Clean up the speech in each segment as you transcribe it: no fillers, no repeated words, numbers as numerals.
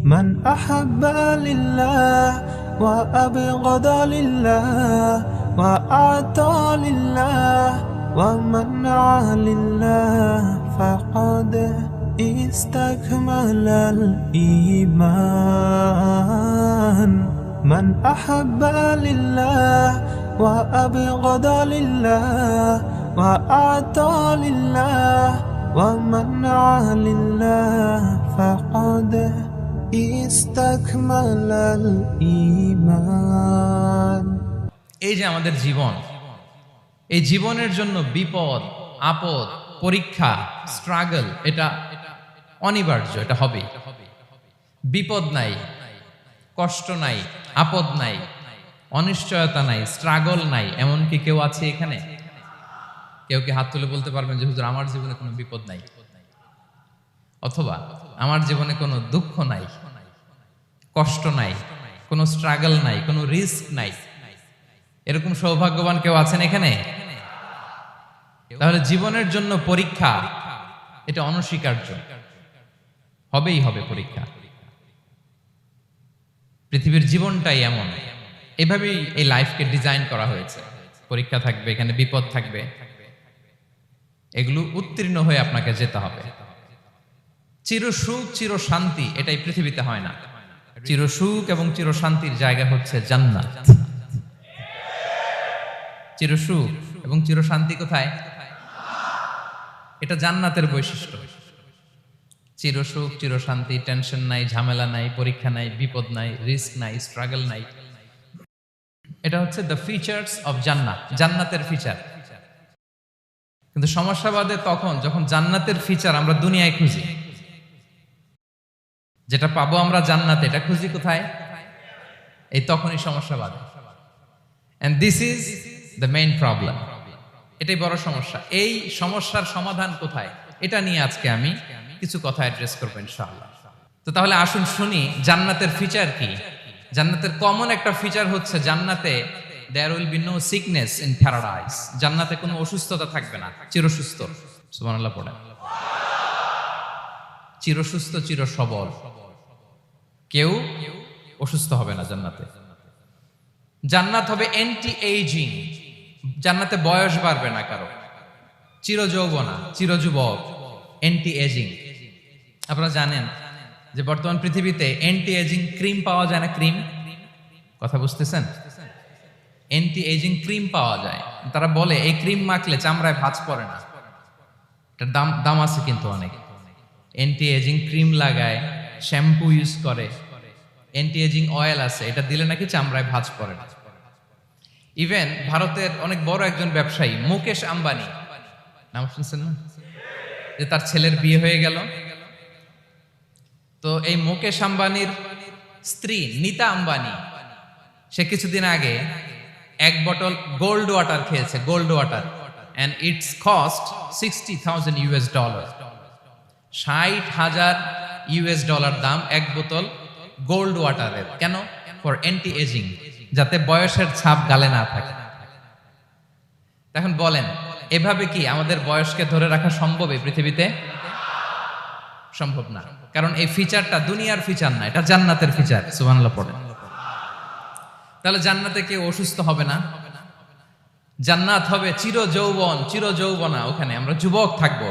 من أحب لله وأبغض لله وأعطى لله ومنع لله فقد استكمل الإيمان من أحب لله وأبغض لله وأعطى لله ومنع لله فقد استكمل الإيمان. এই যে আমাদের জীবন, এই জীবনের জন্য বিপদ, আপদ, পরীক্ষা, স্ট্রাগল এটা অনিবার্য, এটা হবে। বিপদ নাই, কষ্ট নাই, আপদ নাই, অনিশ্চয়তা নাই, স্ট্রাগল নাই, এমনকি কেউ আছে এখানে? কেউ কি হাত তুলে বলতে পারবেন যে হুজুর আমার জীবনে কোনো বিপদ নাই, অথবা আমার জীবনে কোনো দুঃখ নাই, কষ্ট নাই, কোনো স্ট্রাগল নাই, কোনো রিস্ক নাই? এরকম সৌভাগ্যবান কেউ আছেন এখানে? তাহলে জীবনের জন্য পরীক্ষা এটা অনস্বীকার্য, হবেই হবে পরীক্ষা। পৃথিবীর জীবনটাই এমন, এভাবেই এই লাইফকে ডিজাইন করা হয়েছে। পরীক্ষা থাকবে, এখানে বিপদ থাকবে, এগুলো উত্তীর্ণ হয়ে আপনাকে যেতে হবে। চিরসুখ চির শান্তি এটাই পৃথিবীতে হয় না। চিরসুখ এবং চিরশান্তির জায়গা হচ্ছে জান্নাত। চিরসুখ এবং চিরশান্তি কোথায়? এটা জান্নাতের বৈশিষ্ট্য। চিরসুখ চিরশান্তি, টেনশন নাই, ঝামেলা নাই, পরীক্ষা নাই, বিপদ নাই, রিস্ক নাই, স্ট্রাগল নাই। এটা হচ্ছে দ্য ফিচার্স অফ জান্নাত, জান্নাতের ফিচার। কিন্তু সমস্যা বাদে তখন যখন জান্নাতের ফিচার আমরা দুনিয়ায় খুঁজি। যেটা পাবো আমরা জান্নাতে, এটা খুঁজি কোথায়? এই তখনই সমস্যা বাদে। And this is the main problem. এটাই বড় সমস্যা। এই সমস্যার সমাধান কোথায়, এটা নিয়ে আজকে আমি কিছু কথা অ্যাড্রেস করবো ইনশাআল্লাহ। তো তাহলে আসুন শুনি জান্নাতের ফিচার কি। জান্নাতের কমন একটা ফিচার হচ্ছে জান্নাতে there will be no sickness in paradise. জান্নাতে কোনো অসুস্থতা থাকবে না, চিরসুস্থ। সুবহানাল্লাহ পড়েন। চিরসুস্থ, চির সবল, কেউ অসুস্থ হবে না জান্নাতে। জান্নাত হবে অ্যান্টি এইজিং, জান্নাতে বয়স বাড়বে না কারো, চির যৌবনা, চির যুবক, অ্যান্টি এজিং। আপনারা জানেন যে বর্তমান পৃথিবীতে অ্যান্টি এজিং ক্রিম পাওয়া যায় না? ক্রিম, কথা বুঝতেছেন? অ্যান্টি এজিং ক্রিম পাওয়া যায়। তারা বলে এই ক্রিম মাখলে চামড়ায় ভাঁজ পড়ে না। এটার দাম আছে কিন্তু অনেক। অ্যান্টি এজিং ক্রিম লাগায়, শ্যাম্পু ইউজ করে, অ্যান্টি এজিং অয়েল আছে, এটা দিলে নাকি চামড়ায় ভাঁজ পড়ে না। ইভেন ভারতের অনেক বড় একজন ব্যবসায়ী মুকেশ আম্বানি, নাম শুনছেন না? যে তার ছেলের বিয়ে হয়ে গেল। তো এই মুকেশ আম্বানির স্ত্রী নীতা আম্বানি, সে কিছুদিন আগে এক বোতল গোল্ড ওয়াটার খেয়েছে, gold water, and it's cost $60,000। $60,000 দাম এক বোতল গোল্ড ওয়াটারের। কেন? ফর অ্যান্টি এজিং, যাতে বয়সের ছাপ গালে না থাকে। এখন বলেন, এভাবে কি আমাদের বয়সকে ধরে রাখা সম্ভব এই পৃথিবীতে? সম্ভব না, কারণ এই ফিচারটা দুনিয়ার ফিচার না, এটা জান্নাতের ফিচার। সুবহানাল্লাহ পড়েন। তাহলে জান্নাতে কেউ অসুস্থ হবে না। জান্নাত হবে চির যৌবন, চির যৌবনা, ওখানে আমরা যুবক থাকবো।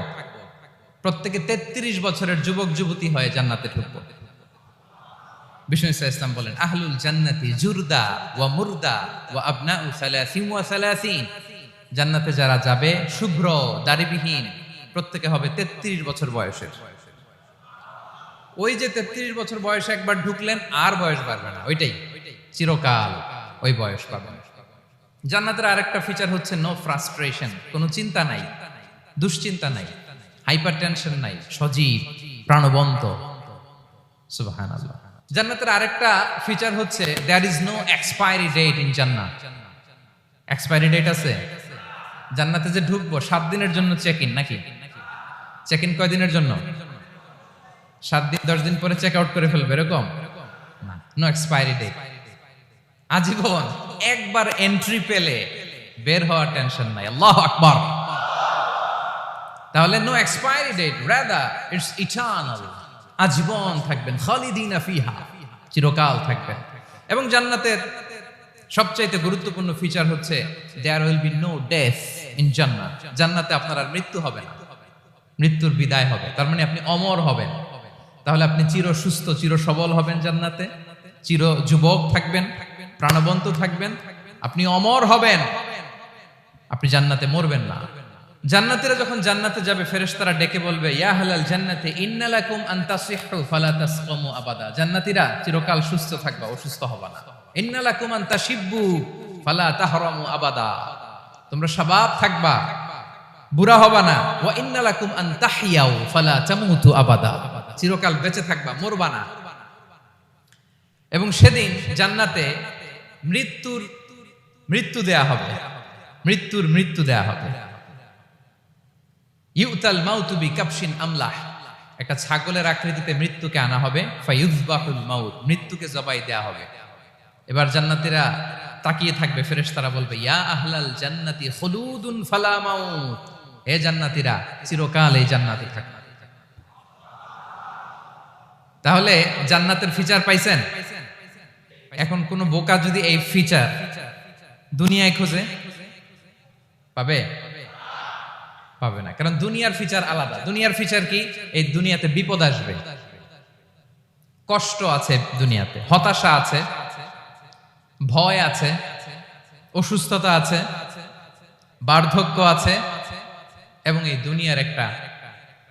প্রত্যেকে 33 বছরের যুবক যুবতী হয়ে জান্নাতে ঢুকবো। বিষ্ণু ইসলাম বলেন, আহলুল জান্নাতি জুরদা ওয়া মুরদা ওয়া আবনাউ সালাসিন ওয়া সালাসিন। জান্নাতে যারা যাবে শুভ্র দাড়িবিহীন, প্রত্যেকে হবে 33 বছর বয়সের। ওই যে 33 বছর বয়সে একবার ঢুকলেন, আর বয়স বাড়বে না, ওইটাই চিরকাল ওই বয়স পাবেন। জান্নাতের আরেকটা ফিচার হচ্ছে নো ফ্রাস্ট্রেশন, কোনো চিন্তা নাই, দুশ্চিন্তা নাই, হাইপার টেনশন নাই, সজীব প্রাণবন্ত। সুবহানাল্লাহ। জান্নাতের আরেকটা ফিচার হচ্ছে there is no expiry date in জান্নাত। এক্সপায়ারি ডেট আছে? জান্নাতে যে ঢুকবো 7 দিনের জন্য চেক ইন, নাকি? চেক ইন কয় দিনের জন্য? 7 দিন, 10 দিন পরে চেক আউট করে ফেলবে, এরকম না। নো এক্সপায়ারি ডেট, আজীবন। একবার এন্ট্রি পেলে বের হওয়ার টেনশন নাই। আল্লাহু আকবার। তাহলে no expiry date, rather it's eternal. আজীবন থাকবেন, খালিদিনা ফিহা, চিরকাল থাকবেন। এবং জান্নাতের সবচাইতে গুরুত্বপূর্ণ ফিচার হচ্ছে there will be no death in জান্নাত। জান্নাতে আপনার আর মৃত্যু হবে না, মৃত্যুর বিদায় হবে। তার মানে আপনি অমর হবেন। তাহলে আপনি চির সুস্থ, চির সবল হবেন জান্নাতে, চির যুবক থাকবেন, প্রাণবন্ত থাকবেন, আপনি অমর হবেন, আপনি জান্নাতে মরবেন না। জান্নাতীরা যখন জান্নাতে যাবে, ফেরেশতারা ডেকে বলবে, ইয়া আহলাল জান্নাতি ইন্না লাকুম আন তাসিহু ফালা তাসকামু আবাদা। জান্নাতীরা চিরকাল সুস্থ থাকবা, অসুস্থ হবা না। ইন্না লাকুম আন তাশিব্বু ফালা তাহরামু আবাদা, তোমরা শাবাব থাকবা, বুড়া হবা না। ওয়া ইন্না লাকুম আন তাহইয়াউ ফালা তামুতু আবাদা, চিরকাল বেঁচে থাকবা, মরবা না। এবং সেদিন জান্নাতে মৃত্যু দেয়া হবে, মৃত্যু দেয়া হবে। ইউতাল মাউতু বিকাবশিন আমলাহ, একটা ছাগলের আকৃতিতে মৃত্যুকে আনা হবে। ফায়ুযবাহুল মাউত, মৃত্যুকে জবাই দেয়া হবে। এবার জান্নাতীরা তাকিয়ে থাকবে, ফেরেশতারা বলবে, ইয়া আহলাল জান্নাতি খুলুদুন ফালা মাউত, হে জান্নাতীরা চিরকাল এই জান্নাতে থাকবে। তাহলে জান্নাতের ফিচার পাইছেন? এখন কোন বোকা যদি এই ফিচার দুনিয়ায় খোঁজে, পাবে? পাবে না, কারণ দুনিয়ার ফিচার আলাদা। দুনিয়ার ফিচার কি? এই দুনিয়াতে বিপদ আসবে, কষ্ট আছে দুনিয়াতে, হতাশা আছে, ভয় আছে, অসুস্থতা আছে, বার্ধক্য আছে, এবং এই দুনিয়ার একটা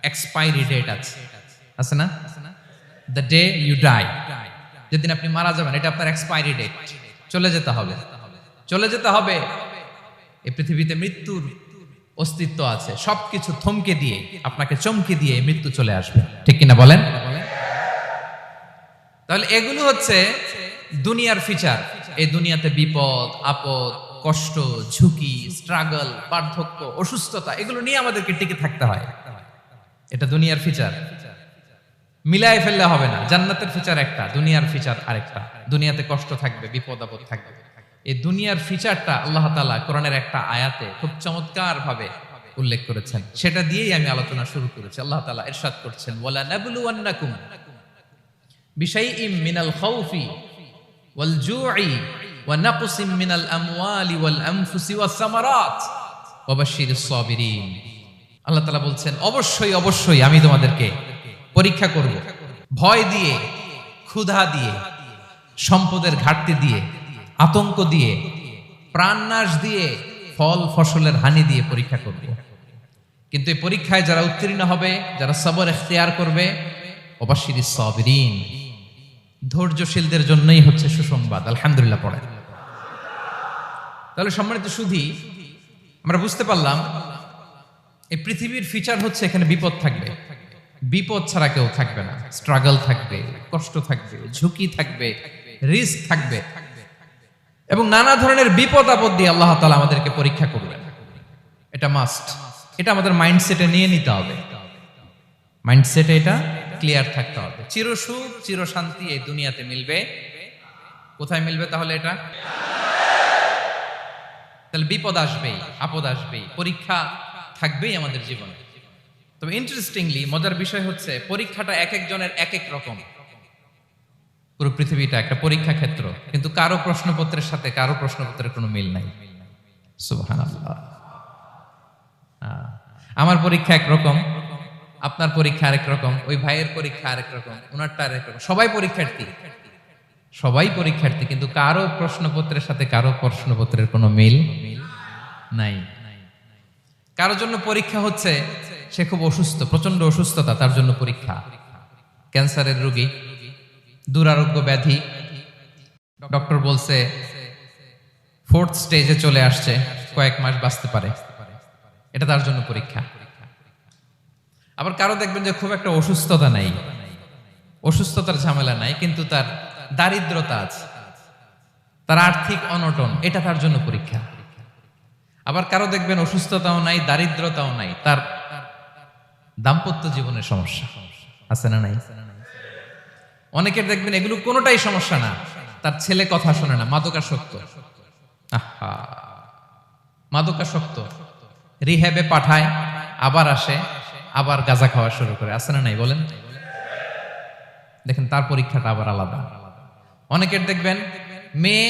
এক্সপায়ারি ডেট আছে, আছে না? দ্য ডে ইউ ডাই, যেদিন আপনি মারা যাবেন, এটা আপনার এক্সপায়ারি ডেট, চলে যেতে হবে, চলে যেতে হবে। এই পৃথিবীতে মৃত্যুর অস্তিত্ব আছে, সবকিছু থমকে দিয়ে, আপনাকে চমকে দিয়ে মৃত্যু চলে আসবে, ঠিক কিনা বলেন? তাহলে এগুলো হচ্ছে দুনিয়ার ফিচার। এই দুনিয়াতে বিপদ আপদ, কষ্ট, ঝুঁকি, স্ট্রাগল, বার্ধক্য, অসুস্থতা, এগুলো নিয়ে আমাদেরকে টিকে থাকতে হয়। এটা দুনিয়ার ফিচার, মিলায় ফেললে হবে না। জান্নাতের ফিচার একটা, দুনিয়ার ফিচার আরেকটা। দুনিয়াতে কষ্ট থাকবে, বিপদ আপদ থাকবে। এই দুনিয়ার ফিচারটা আল্লাহ তাআলা কোরআনের একটা আয়াতে খুব চমৎকার ভাবে উল্লেখ করেছেন, সেটা দিয়েই আমি আলোচনা শুরু করেছি। আল্লাহ তাআলা ইরশাদ করছেন, ওয়ালা নাবলুওয়ান্নাকুম বিশাইইম মিনাল খাউফি ওয়াল জুই ওয়া নাকসিম মিনাল আমওয়ালি ওয়াল আনফুসি ওয়াস সামারাত ওয়া বাশশিরিস সাবিরিন। আল্লাহ তাআলা বলছেন, অবশ্যই অবশ্যই আমি তোমাদেরকে পরীক্ষা করব, ভয় দিয়ে, ক্ষুধা দিয়ে, সম্পদের ঘাটতি দিয়ে, আতঙ্ক দিয়ে, প্রাণনাশ দিয়ে, ফল ফসলের হানি দিয়ে পরীক্ষা করব। কিন্তু এই পরীক্ষায় যারা উত্তীর্ণ হবে, যারা সবর ইখতিয়ার করবে, ওয়াবাশশিরিস সাবিরিন, ধৈর্যশীলদের জন্যই হচ্ছে সুসংবাদ। আলহামদুলিল্লাহ পড়ে। তাহলে সম্মানিত সুধী, আমরা বুঝতে পারলাম এই পৃথিবীর ফিচার হচ্ছে এখানে বিপদ থাকবে, বিপদ ছাড়া কেউ থাকবে না। স্ট্রাগল থাকবে, কষ্ট থাকবে, ঝুঁকি থাকবে, রিস্ক থাকবে, এবং নানা ধরনের বিপদ আপদ দিয়ে আল্লাহ তাআলা আমাদেরকে পরীক্ষা করবেন। এটা মাস্ট, এটা আমাদের মাইন্ডসেটে নিয়ে নিতে হবে, মাইন্ডসেটে এটা ক্লিয়ার থাকতে হবে। চিরসুখ চিরশান্তি এই দুনিয়াতে মিলবে, কোথায় মিলবে তাহলে? এটা তাহলে বিপদ আসবেই, আপদ আসবেই, পরীক্ষা থাকবেই আমাদের জীবনে। তবে ইন্টারেস্টিংলি মজার বিষয় হচ্ছে, পরীক্ষাটা এক একজনের এক এক রকম। পুরো পৃথিবীটা একটা পরীক্ষা ক্ষেত্র, কিন্তু কারো প্রশ্নপত্রের সাথে কারো প্রশ্নপত্রের কোনো মিল নাই। সুবহানাল্লাহ। আমার পরীক্ষা একরকম, আপনার পরীক্ষা আরেক রকম, ওই ভাইয়ের পরীক্ষা আরেক রকম, ওনারটা আরেক রকম। সবাই পরীক্ষার্থী, সবাই পরীক্ষার্থী, কিন্তু কারো প্রশ্নপত্রের সাথে কারো প্রশ্নপত্রের কোনো মিল নাই। কারো জন্য পরীক্ষা হচ্ছে সে খুব অসুস্থ, প্রচন্ড অসুস্থতা, তার জন্য পরীক্ষা। ক্যান্সারের রোগী, দুরারোগ্য ব্যাধি, ডক্টর বলছে 4th স্টেজে চলে আসছে, কয়েক মাস বাঁচতে পারে, এটা তার জন্য পরীক্ষা। আবার কারো দেখবেন যে খুব একটা অসুস্থতা নাই, অসুস্থতার ঝামেলা নাই, কিন্তু তার দারিদ্রতা আছে, তার আর্থিক অনটন, এটা তার জন্য পরীক্ষা। আবার কারো দেখবেন অসুস্থতাও নাই, দারিদ্রতাও নাই, তার দাম্পত্য জীবনের সমস্যা আছে না নাই? অনেকের দেখবেন এগুলো কোনোটাই সমস্যা না, তার ছেলে কথা শোনে না, মাদকাসক্ত। আহা, মাদকাসক্ত, রিহ্যাবে পাঠায়, আবার আসে, আবার গাঁজা খাওয়া শুরু করে, আছে না নাই বলেন? দেখেন তার পরীক্ষাটা আবার আলাদা। অনেকের দেখবেন মেয়ে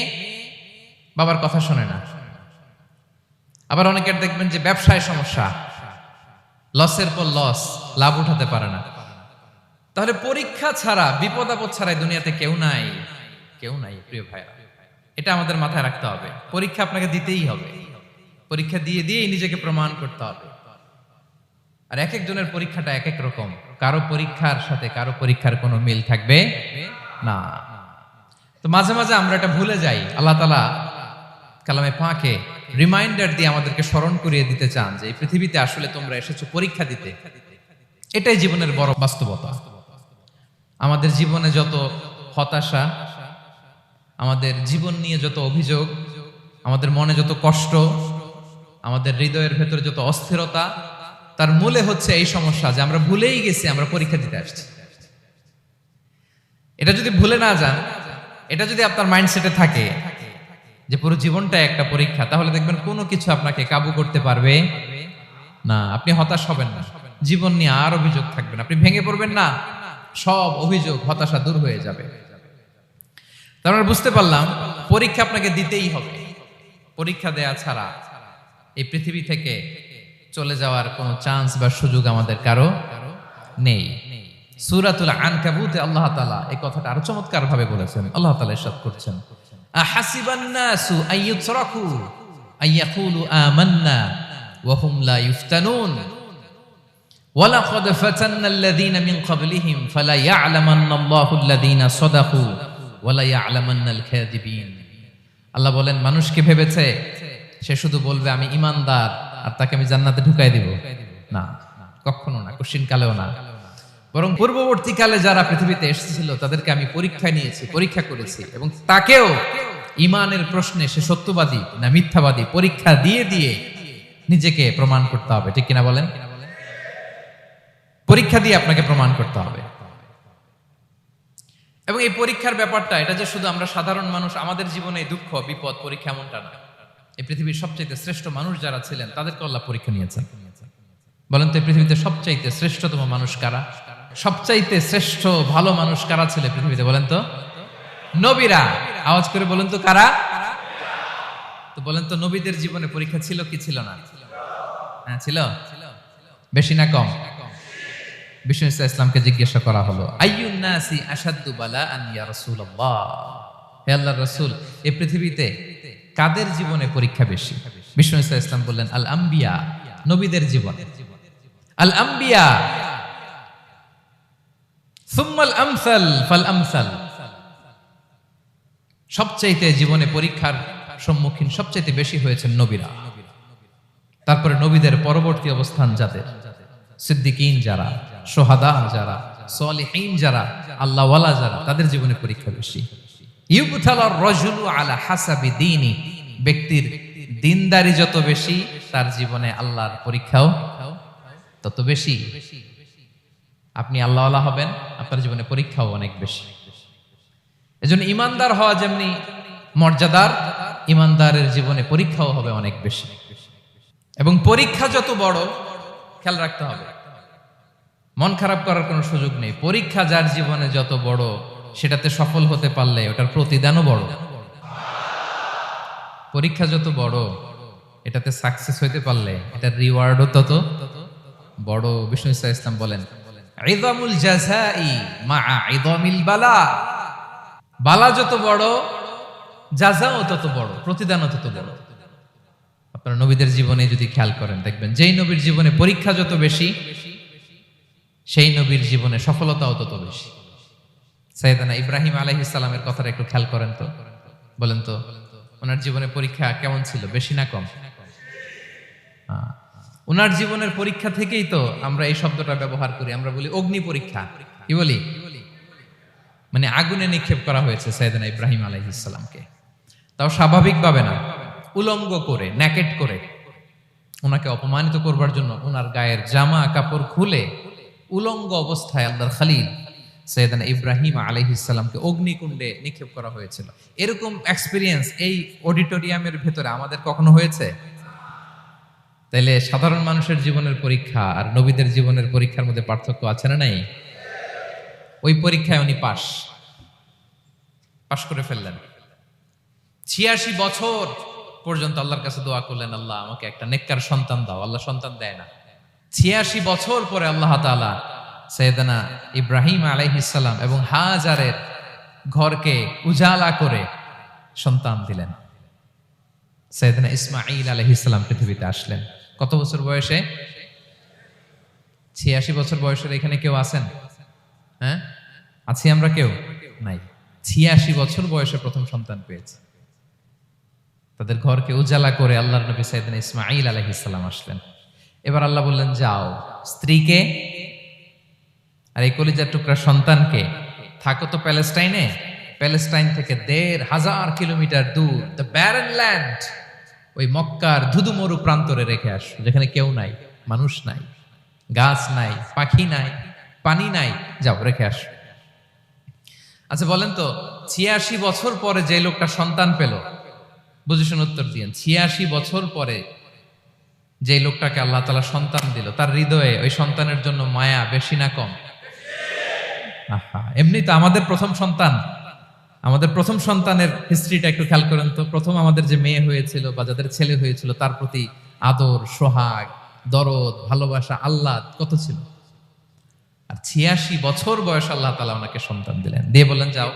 বাবার কথা শোনে না, আবার অনেকের দেখবেন যে ব্যবসায় সমস্যা, লসের পর লস, লাভ উঠাতে পারে না। তাহলে পরীক্ষা ছাড়া, বিপদ আপদ ছাড়া দুনিয়াতে কেউ নাই, কেউ নাই প্রিয় ভাইরা। এটা আমাদের মাথায় রাখতে হবে। পরীক্ষা আপনাকে দিতেই হবে, পরীক্ষা দিয়ে দিয়েই নিজেকে প্রমাণ করতে হবে। আর এক একজনের পরীক্ষাটা এক এক রকম, কারো পরীক্ষার সাথে কারো পরীক্ষার কোনো মিল থাকবে না। তো মাঝে মাঝে আমরা এটা ভুলে যাই। আল্লাহ তাআলা কালামে পাকে রিমাইন্ডার দিয়ে আমাদেরকে স্মরণ করিয়ে দিতে চান যে এই পৃথিবীতে আসলে তোমরা এসেছো পরীক্ষা দিতে। এটাই জীবনের বড় বাস্তবতা। আমাদের জীবনে যত হতাশা, আমাদের জীবন নিয়ে যত অভিযোগ, আমাদের মনে যত কষ্ট, আমাদের হৃদয়ের ভেতরে যত অস্থিরতা, তার মূলে হচ্ছে এই সমস্যা যে আমরা ভুলেই গেছি আমরা পরীক্ষা দিতে আসছি। এটা যদি ভুলে না যান, এটা যদি আপনার মাইন্ডসেটে থাকে যে পুরো জীবনটা একটা পরীক্ষা, তাহলে দেখবেন কোনো কিছু আপনাকে কাবু করতে পারবে না। আপনি হতাশ হবেন না, জীবন নিয়ে আর অভিযোগ থাকবে না, আপনি ভেঙে পড়বেন না, সব অভিযোগ হতাশা দূর হয়ে যাবে। তার মানে বুঝতে পারলাম পরীক্ষা আপনাকে দিতেই হবে। পরীক্ষা দেয়া ছাড়া এই পৃথিবী থেকে চলে যাওয়ার কোনো চান্স বা সুযোগ আমাদের কারো নেই। সূরাতুল আনকাবুতে আল্লাহ তাআলা এই কথাটা আরো চমৎকার ভাবে বলেছেন। আল্লাহ তাআলা ইরশাদ করছেন, আহাসিবান নাসু আইয়ুতরাকু আইয়াকুলু আমান্না ওয়া হুম লা ইফতানুন ওয়ালাকাদ ফাতান্নাল্লাযীনা মিন ক্বাবলিহিম ফালা ইয়া'লামান্নাল্লাহু আল্লাযীনা সাদাকু ওয়া লা ইয়া'লামান্নাল কাযিবিন। আল্লাহ বলেন, মানুষ কি ভেবেছে সে শুধু বলবে আমি ঈমানদার আর তাকে আমি জান্নাতে ঢুকাই দিব? না, কখনো না, কোশ্চিন কালেও না। বরং পূর্ববর্তীকালে যারা পৃথিবীতে এসেছিল তাদেরকে আমি পরীক্ষা নিয়েছি, পরীক্ষা করেছি, এবং তাকেও ঈমানের প্রশ্নে সে সত্যবাদী না মিথ্যাবাদী পরীক্ষা দিয়ে দিয়ে নিজেকে প্রমাণ করতে হবে। ঠিক কিনা বলেন? পরীক্ষা দিয়ে আপনাকে প্রমাণ করতে হবে। এবং এই পরীক্ষার ব্যাপারটা, এটা যে শুধু আমরা সাধারণ মানুষ আমাদের জীবনে দুঃখ বিপদ পরীক্ষা এমনটা না। এই পৃথিবীর সবচাইতে শ্রেষ্ঠ মানুষ যারা ছিলেন তাদেরকে আল্লাহ পরীক্ষা নিয়েছেন। বলেন তো এই পৃথিবীতে সবচাইতে শ্রেষ্ঠতম মানুষ কারা? সবচাইতে শ্রেষ্ঠ ভালো মানুষ কারা ছিল পৃথিবীতে? বলেন তো নবীরা। আওয়াজ করে বলেন তো কারা? তো বলেন তো নবীদের জীবনে পরীক্ষা ছিল কি ছিল না? হ্যাঁ ছিল। বেশি না কম? বিষ্ণু ইসলামকে জিজ্ঞাসা করা হলো, আইয়ুন নাসি আশাদ্দু বালাআন ইয়া রাসূলুল্লাহ, হে আল্লাহর রাসূল এই পৃথিবীতে কাদের জীবনে পরীক্ষা বেশি? বিষ্ণু ইসলাম বললেন, আল আম্বিয়া, নবীদের জীবন। আল আম্বিয়া সুম্মাল আমসাল ফাল আমসাল, সবচাইতে জীবনে পরীক্ষার সম্মুখীন সবচাইতে বেশি হয়েছেন নবীরা। তারপরে নবীদের পরবর্তী অবস্থান যাদের, সিদ্দিকিন যারা, সোহাদা যারা, সলিহিন যারা, আল্লাহওয়ালা যারা, তাদের জীবনে পরীক্ষা বেশি। ইউবতালার রাজুলু আলা হাসাবি দীনি, ব্যক্তির দিনদারি যত বেশি তার জীবনে আল্লাহর পরীক্ষাও তত বেশি। আপনি আল্লাহওয়ালা হবেন, আপনার জীবনে পরীক্ষাও অনেক বেশি। এজন্য ইমানদার হওয়া যেমনি মর্যাদার, ইমানদারের জীবনে পরীক্ষাও হবে অনেক বেশি। এবং পরীক্ষা যত বড়, খেয়াল রাখতে হবে, মন খারাপ করার কোনো সুযোগ নেই। পরীক্ষা যার জীবনে যত বড়, সেটাতে সফল হতে পারলে ওটার প্রতিদানও বড়। পরীক্ষা যত বড়, এটাতে সাকসেস হইতে পারলে এটার রিওয়ার্ডও তত বড়। বিষ্ণু ইসলাম বলেন, ইযামুল জাযাই মাআ ইযামিল বালা, বালা যত বড় জাযাও তত বড়, প্রতিদানও তত বড়। আপনারা নবীদের জীবনে যদি খেয়াল করেন, দেখবেন যেই নবীর জীবনে পরীক্ষা যত বেশি, সেই নবীর জীবনে সফলতাও তত বেশি। সাইয়েদনা ইব্রাহিম আলাইহিস সালামের কথাটা একটু খেয়াল করেন তো, বলেন তো ওনার জীবনে পরীক্ষা কেমন ছিল? বেশি না কম? ওনার জীবনের পরীক্ষা থেকেই তো আমরা এই শব্দটা ব্যবহার করি। আমরা বলি অগ্নি পরীক্ষা। কি বলি? মানে আগুনে নিক্ষেপ করা হয়েছে সাইয়েদনা ইব্রাহিম আলাইহিস সালামকে। তাও স্বাভাবিকভাবে না, উলঙ্গ করে, ন্যাকেট করে ওনাকে অপমানিত করবার জন্য ওনার গায়ের জামা কাপড় খুলে উলঙ্গ অবস্থায় আল্লাহর খলিল সাইয়েদনা ইব্রাহিম আলাইহিস সালামকে অগ্নিকুণ্ডে নিক্ষেপ করা হয়েছিল। এরকম এক্সপেরিয়েন্স এই অডিটোরিয়ামের ভেতরে আমাদের কখনো হয়েছে? তাইলে সাধারণ মানুষের জীবনের পরীক্ষা আর নবীদের জীবনের পরীক্ষার মধ্যে পার্থক্য আছে না নাই? ওই পরীক্ষায় উনি পাশ করে ফেললেন। 86 বছর পর্যন্ত আল্লাহর কাছে দোয়া করলেন, আল্লাহ আমাকে একটা নেককার সন্তান দাও। আল্লাহ সন্তান দেয় না। 86 বছর পরে আল্লাহ তাআলা সাইয়েদনা ইব্রাহিম আলাইহিস সালাম এবং হাজারের ঘরকে উজালা করে সন্তান দিলেন। সাইয়েদনা ইসমাঈল আলাইহিস সালাম পৃথিবীতে আসলেন কত বছর বয়সে? 86 বছর বয়সের এখানে কেউ আছেন? হ্যাঁ, আছি আমরা? কেউ নাই। 86 বছর বয়সে প্রথম সন্তান পেয়েছে। তাদের ঘরকে উজালা করে আল্লাহর নবী সাইয়েদনা ইসমাঈল আলাইহিস সালাম আসলেন। এবার আল্লাহ বললেন, যাও স্ত্রীকে আর এই কলিজার টুকরা সন্তানকে থাকো তো প্যালেস্টাইনে, প্যালেস্টাইন থেকে ১,৫০০ কিলোমিটার দূর দ্য ব্যারেন ল্যান্ড, ওই মক্কার ধুধুমরু প্রান্তরে রেখে আসো, যেখানে কেউ নাই, মানুষ নাই, গাছ নাই, পাখি নাই, পানি নাই, যাও রেখে আসো। আচ্ছা বলেন তো, ৮৬ বছর পরে যে লোকটা সন্তান পেল, বুঝেছেন উত্তর দিয়েন, ৮৬ বছর পরে যে লোকটাকে আল্লাহ তাআলা সন্তান দিল, তার হৃদয়ে ওই সন্তানের জন্য মায়া বেশি না কম? এমনি তো আমাদের প্রথম সন্তানের হিস্ট্রিটা একটু খেয়াল করেন তো। প্রথম আমাদের যে মেয়ে হয়েছিল বা যাদের ছেলে হয়েছিল, তার প্রতি আদর, সোহাগ, দরদ, ভালোবাসা, আহ্লাদ কত ছিল। আর ৮৬ বছর বয়স আল্লাহ তাআলা ওনাকে সন্তান দিলেন, দিয়ে বললেন যাও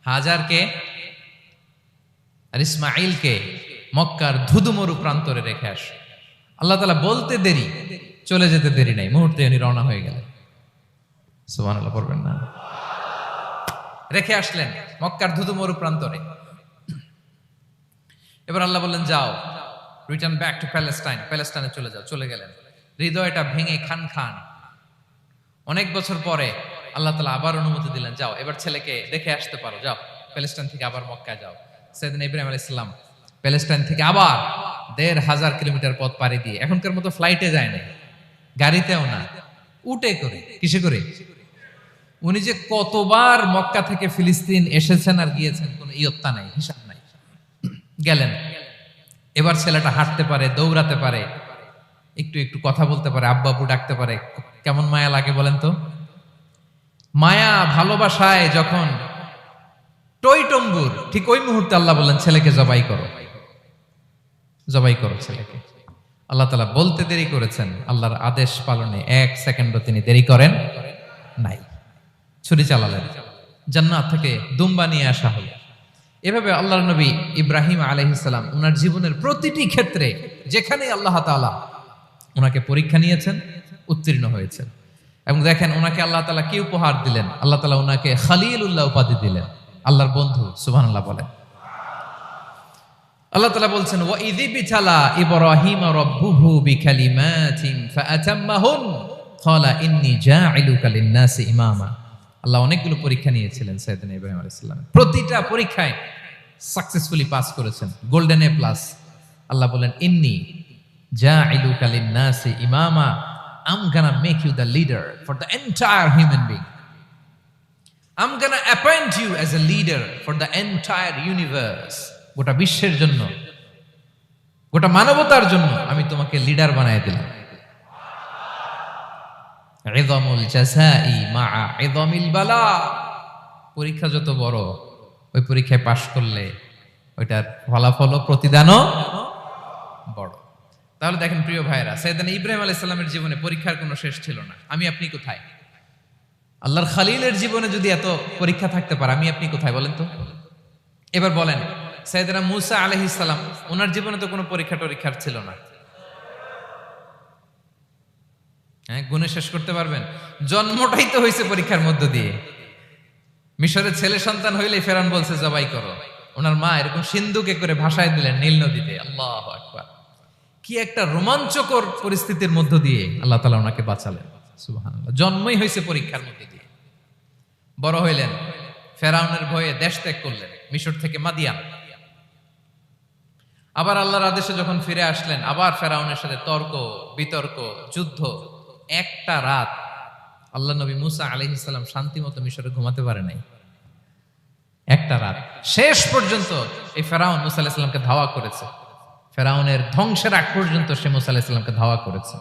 হাজারকে আর ইসমাঈলকে মক্কার ধুধুমরু প্রান্তরে রেখে আস। আল্লাহ তাআলা বলতে দেরি, চলে যেতে দেরি নাই, মুহূর্তে উনি রওনা হয়ে গেলেন। সুবহানাল্লাহ পড়বেন না? রেখে আসলেন মক্কার ধুধুমরু প্রান্তরে। এবার আল্লাহ বললেন যাও, রিটার্ন ব্যাক টু প্যালেস্টাইন, প্যালেস্টাইনে চলে যাও। চলে গেলেন, হৃদয়টা ভেঙে খান খান। অনেক বছর পরে আল্লাহ তাআলা আবার অনুমতি দিলেন, যাও এবার ছেলেকে দেখে আসতে পারো, যাও প্যালেস্টাইন থেকে আবার মক্কায় যাও। সাইয়েদনা ইব্রাহিম আলাইহিস সালাম প্যালেস্টাইন থেকে আবার ১,৫০০ কিলোমিটার পথ পাড়ি দিয়ে, এখনকার মতো ফ্লাইটে যায় না, গাড়িতেও না, উটে করে। কিসে করে? উনি যে কতবার মক্কা থেকে ফিলিস্তিন এসেছেন আর গিয়েছেন, কোনো ইয়ত্তা নাই, হিসাব নাই। গেলেন, এবার ছেলেটা হাঁটতে পারে, দৌড়াতে পারে, একটু একটু কথা বলতে পারে, আব্বু আব্বু ডাকতে পারে। কেমন মায়া লাগে বলেন তো? মায়া ভালোবাসায় যখন টইটম্বুর, ঠিক ওই মুহূর্তে আল্লাহ বললেন ছেলেকে জবাই করো, জবাই করো ছেলেকে। আল্লাহ তাআলা বলতে দেরি করেছেন, আল্লাহর আদেশ পালনে 1 সেকেন্ডও তিনি দেরি করেন নাই। ছুরি চালালেন, জান্নাত থেকে দুম্বা নিয়ে আসা হলো। এভাবে আল্লাহর নবী ইব্রাহিম আলাইহিস সালাম ওনার জীবনের প্রতিটি ক্ষেত্রে যেখানে আল্লাহ তাআলা ওনাকে পরীক্ষা নিয়েছেন, উত্তীর্ণ হয়েছেন। এবং দেখেন ওনাকে আল্লাহ তাআলা কি উপহার দিলেন, আল্লাহ তাআলা ওনাকে খলিলুল্লাহ উপাধি দিলেন, আল্লাহর বন্ধু। সুবহানাল্লাহ বলেন। আল্লাহ তাআলা বলছেন, ওয়া ইযিবতালা ইব্রাহিম রাব্বুহু বিকালিমাতিন ফাআতাম্মাহুন ক্বালা ইন্নী জাঈলুকা লিন-নাসি ইমামা। আল্লাহ অনেকগুলো পরীক্ষা নিয়েছিলেন সাইয়েদনা ইব্রাহিম আলাইহিস সালাম, প্রতিটা পরীক্ষায় সাকসেসফুলি পাস করেছেন, গোল্ডেন এ প্লাস। আল্লাহ বলেন, ইন্নী জাঈলুকা লিন-নাসি ইমামা, I'm gonna make you the leader for the entire human being. I'm gonna appoint you as a leader for the entire universe. গোটা বিশ্বের জন্য, গোটা মানবতার জন্য আমি তোমাকে লিডার বানায় দিলাম। ইযামুল জাযাই মা'a ইযামিল বালা। পরীক্ষা যত বড়, ওই পরীক্ষায় পাশ করলে ওইটার ফলাফল ও প্রতিদানও বড়। তাহলে দেখেন প্রিয় ভাইরা, সাইয়েদনা ইব্রাহিম আলাইহিস সালামের জীবনে পরীক্ষার কোনো শেষ ছিল না। আমি আপনি কোথায়? আল্লাহর খলিলের জীবনে যদি এত পরীক্ষা থাকতে পারে, আমি আপনি কোথায় বলেন তো? এবার বলেন, সাইয়েদনা মূসা আলাইহিস সালাম, ওনার জীবনে তো কোনো পরীক্ষার ছিল না। হ্যাঁ, গুণে শেষ করতে পারবেন? জন্মটাই তো হয়েছে পরীক্ষার মধ্য দিয়ে। মিশরের ছেলে সন্তান হইলে ফেরাউন বলছে জবাই করো, ওনার মা এরকম সিন্ধুকে করে ভাসায় দিলেন নীল নদীতে। আল্লাহু আকবার! কি একটা রোমাঞ্চকর পরিস্থিতির মধ্য দিয়ে আল্লাহ তাআলা ওনাকে বাঁচালেন। সুবহানাল্লাহ। জন্মই হয়েছে পরীক্ষার মধ্যে দিয়ে। বড় হইলেন, ফেরাউনের ভয়ে দেশ ত্যাগ করলেন, মিশর থেকে মাদিয়ান। আবার আল্লাহর আদেশে যখন ফিরে আসলেন, আবার ফেরাউনের সাথে তর্ক বিতর্ক, যুদ্ধ। একটা রাত আল্লাহ নবী মূসা আলাইহিস সালাম শান্তি মতো মিশরে ঘুমাতে পারে নাই। একটা রাত, শেষ পর্যন্ত এই ফেরাউন মূসা আলাইহিস সালামকে ধাওয়া করেছে। ফেরাউনের ধ্বংসের আগ পর্যন্ত সে মূসা আলাইহিস সালামকে ধাওয়া করেছে।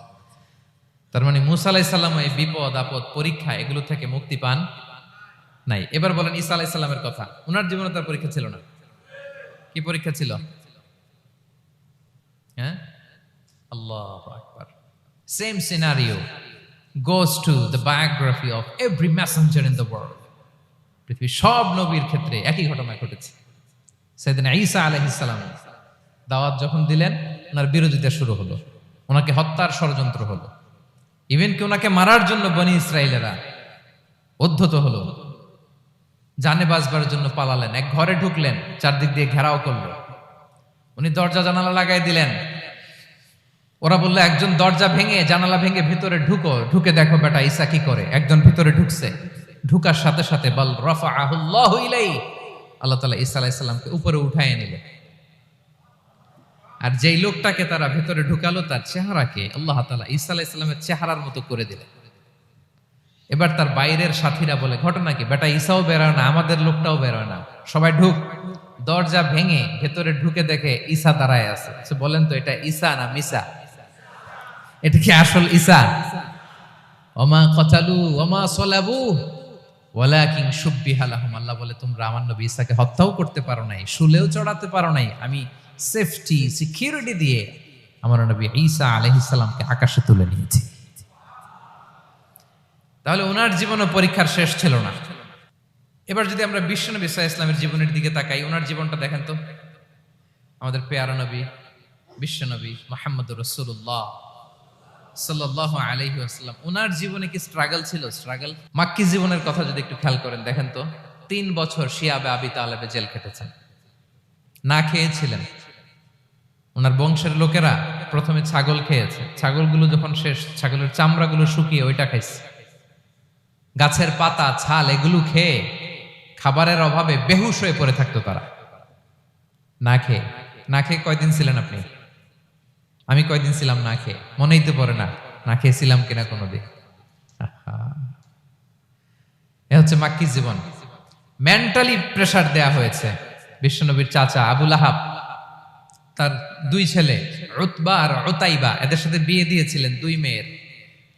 তার মানে মুসা আলাইহিস সালাম এই বিপদ আপদ পরীক্ষা এগুলো থেকে মুক্তি পান নাই। এবার বলেন ঈসা আলাইহিস সালামের কথা, ওনার জীবনে তার পরীক্ষা ছিল না? কি পরীক্ষা ছিল? হ্যাঁ, আল্লাহু আকবার। Same scenario goes to the biography of every messenger in the world. পৃথিবীর সব নবীর ক্ষেত্রে একই ঘটনা ঘটেছে। সাইয়েদনা ঈসা আলাইহিস সালাম দাওয়াত যখন দিলেন, ওনার বিরোধিতা শুরু হলো, ওনাকে হত্যার ষড়যন্ত্র হলো, ইভেন কি ওনাকে মারার জন্য বনি ইসরায়েলেরা উদ্ধত হলো, জানে বাঁচবার জন্য পালালেন, এক ঘরে ঢুকলেন, চারদিক দিয়ে ঘেরাও করলো, উনি দরজা জানালা লাগাই দিলেন। ওরা বললো একজন দরজা ভেঙে জানালা ভেঙে ভিতরে ঢুকো, ঢুকে দেখো বেটা ঈসা কি করে। একজন ভিতরে ঢুকছে, ঢুকার সাথে সাথে বল রাফাআহুল্লাহু ইলাইহি, আল্লাহ তাআলা ঈসা আলাইহিস সালামকে উপরে উঠায় নিলেন। আর যেই লোকটাকে তারা ভেতরে ঢুকালো তার চেহারাকে আল্লাহ তাআলা ঈসা আলাইহিস সালামের চেহারার মতো করে দিলেন। এবার তার বাইরের সাথীরা বলে ঘটনা কি, বেটা ঈসাও বেরোয় না, আমাদের লোকটাও বেরোয় না, সবাই ঢুক। দরজা ভেঙে ভেতরে ঢুকে দেখে ঈসা দাঁড়ায় আছে। বলেন তো এটা ঈসা না মিসা? এটা কি আসল ঈসা? ওমা কতালু ওমা সলাবু ওয়ালাকিন শুব্বিহা লাহুম। আল্লাহ বলে তোমরা আমার নবী ঈসাকে হত্যাও করতে পারো নাই, শুলেও চড়াতে পারো নাই, আমি সেফটি সিকিউরিটি দিয়ে আমার নবী ঈসা আলাইহিস সালামকে আকাশে তুলে নিয়েছি। তাহলে ওনার জীবনও পরীক্ষার শেষ ছিল না। এবার যদি আমরা বিশ্বনবী সাল্লাল্লাহু আলাইহি ওয়াসাল্লামের জীবনের দিকে তাকাই, ওনার জীবনটা দেখেন তো। আমাদের পেয়ারা নবী বিশ্বনবী মুহাম্মদুর রাসূলুল্লাহ সাল্লাল্লাহু আলাইহি ওয়াসাল্লাম, ওনার জীবনে কি স্ট্রাগল ছিল? স্ট্রাগল। মাক্কি জীবনের কথা যদি একটু খেয়াল করেন, দেখেন তো 3 বছর শিয়াবে আবি তালেবে জেল কেটেছেন, না খেয়েছিলেন। ওনার বংশের লোকেরা প্রথমে ছাগল খেয়েছে, ছাগলগুলো যখন শেষ, ছাগলের চামড়াগুলো শুকিয়ে ওইটা খাইছে। গাছের পাতা ছাল এগুলো খেয়ে খাবারের অভাবে বেহুশ হয়ে পড়ে থাকতো তারা, না খেয়ে। না খেয়ে কয়দিন ছিলেন আপনি? আমি কয়দিন ছিলাম না খেয়ে? মনেই তো পড়ে না, না খেয়েছিলাম কিনা কোনোদিন। এ হচ্ছে মাক্কি জীবন। মেন্টালি প্রেসার দেয়া হয়েছে। বিশ্বনবীর চাচা আবুল আহাব, তার 2 ছেলে উতবা আর উতাইবা, এদের সাথে বিয়ে দিয়েছিলেন 2 মেয়ের।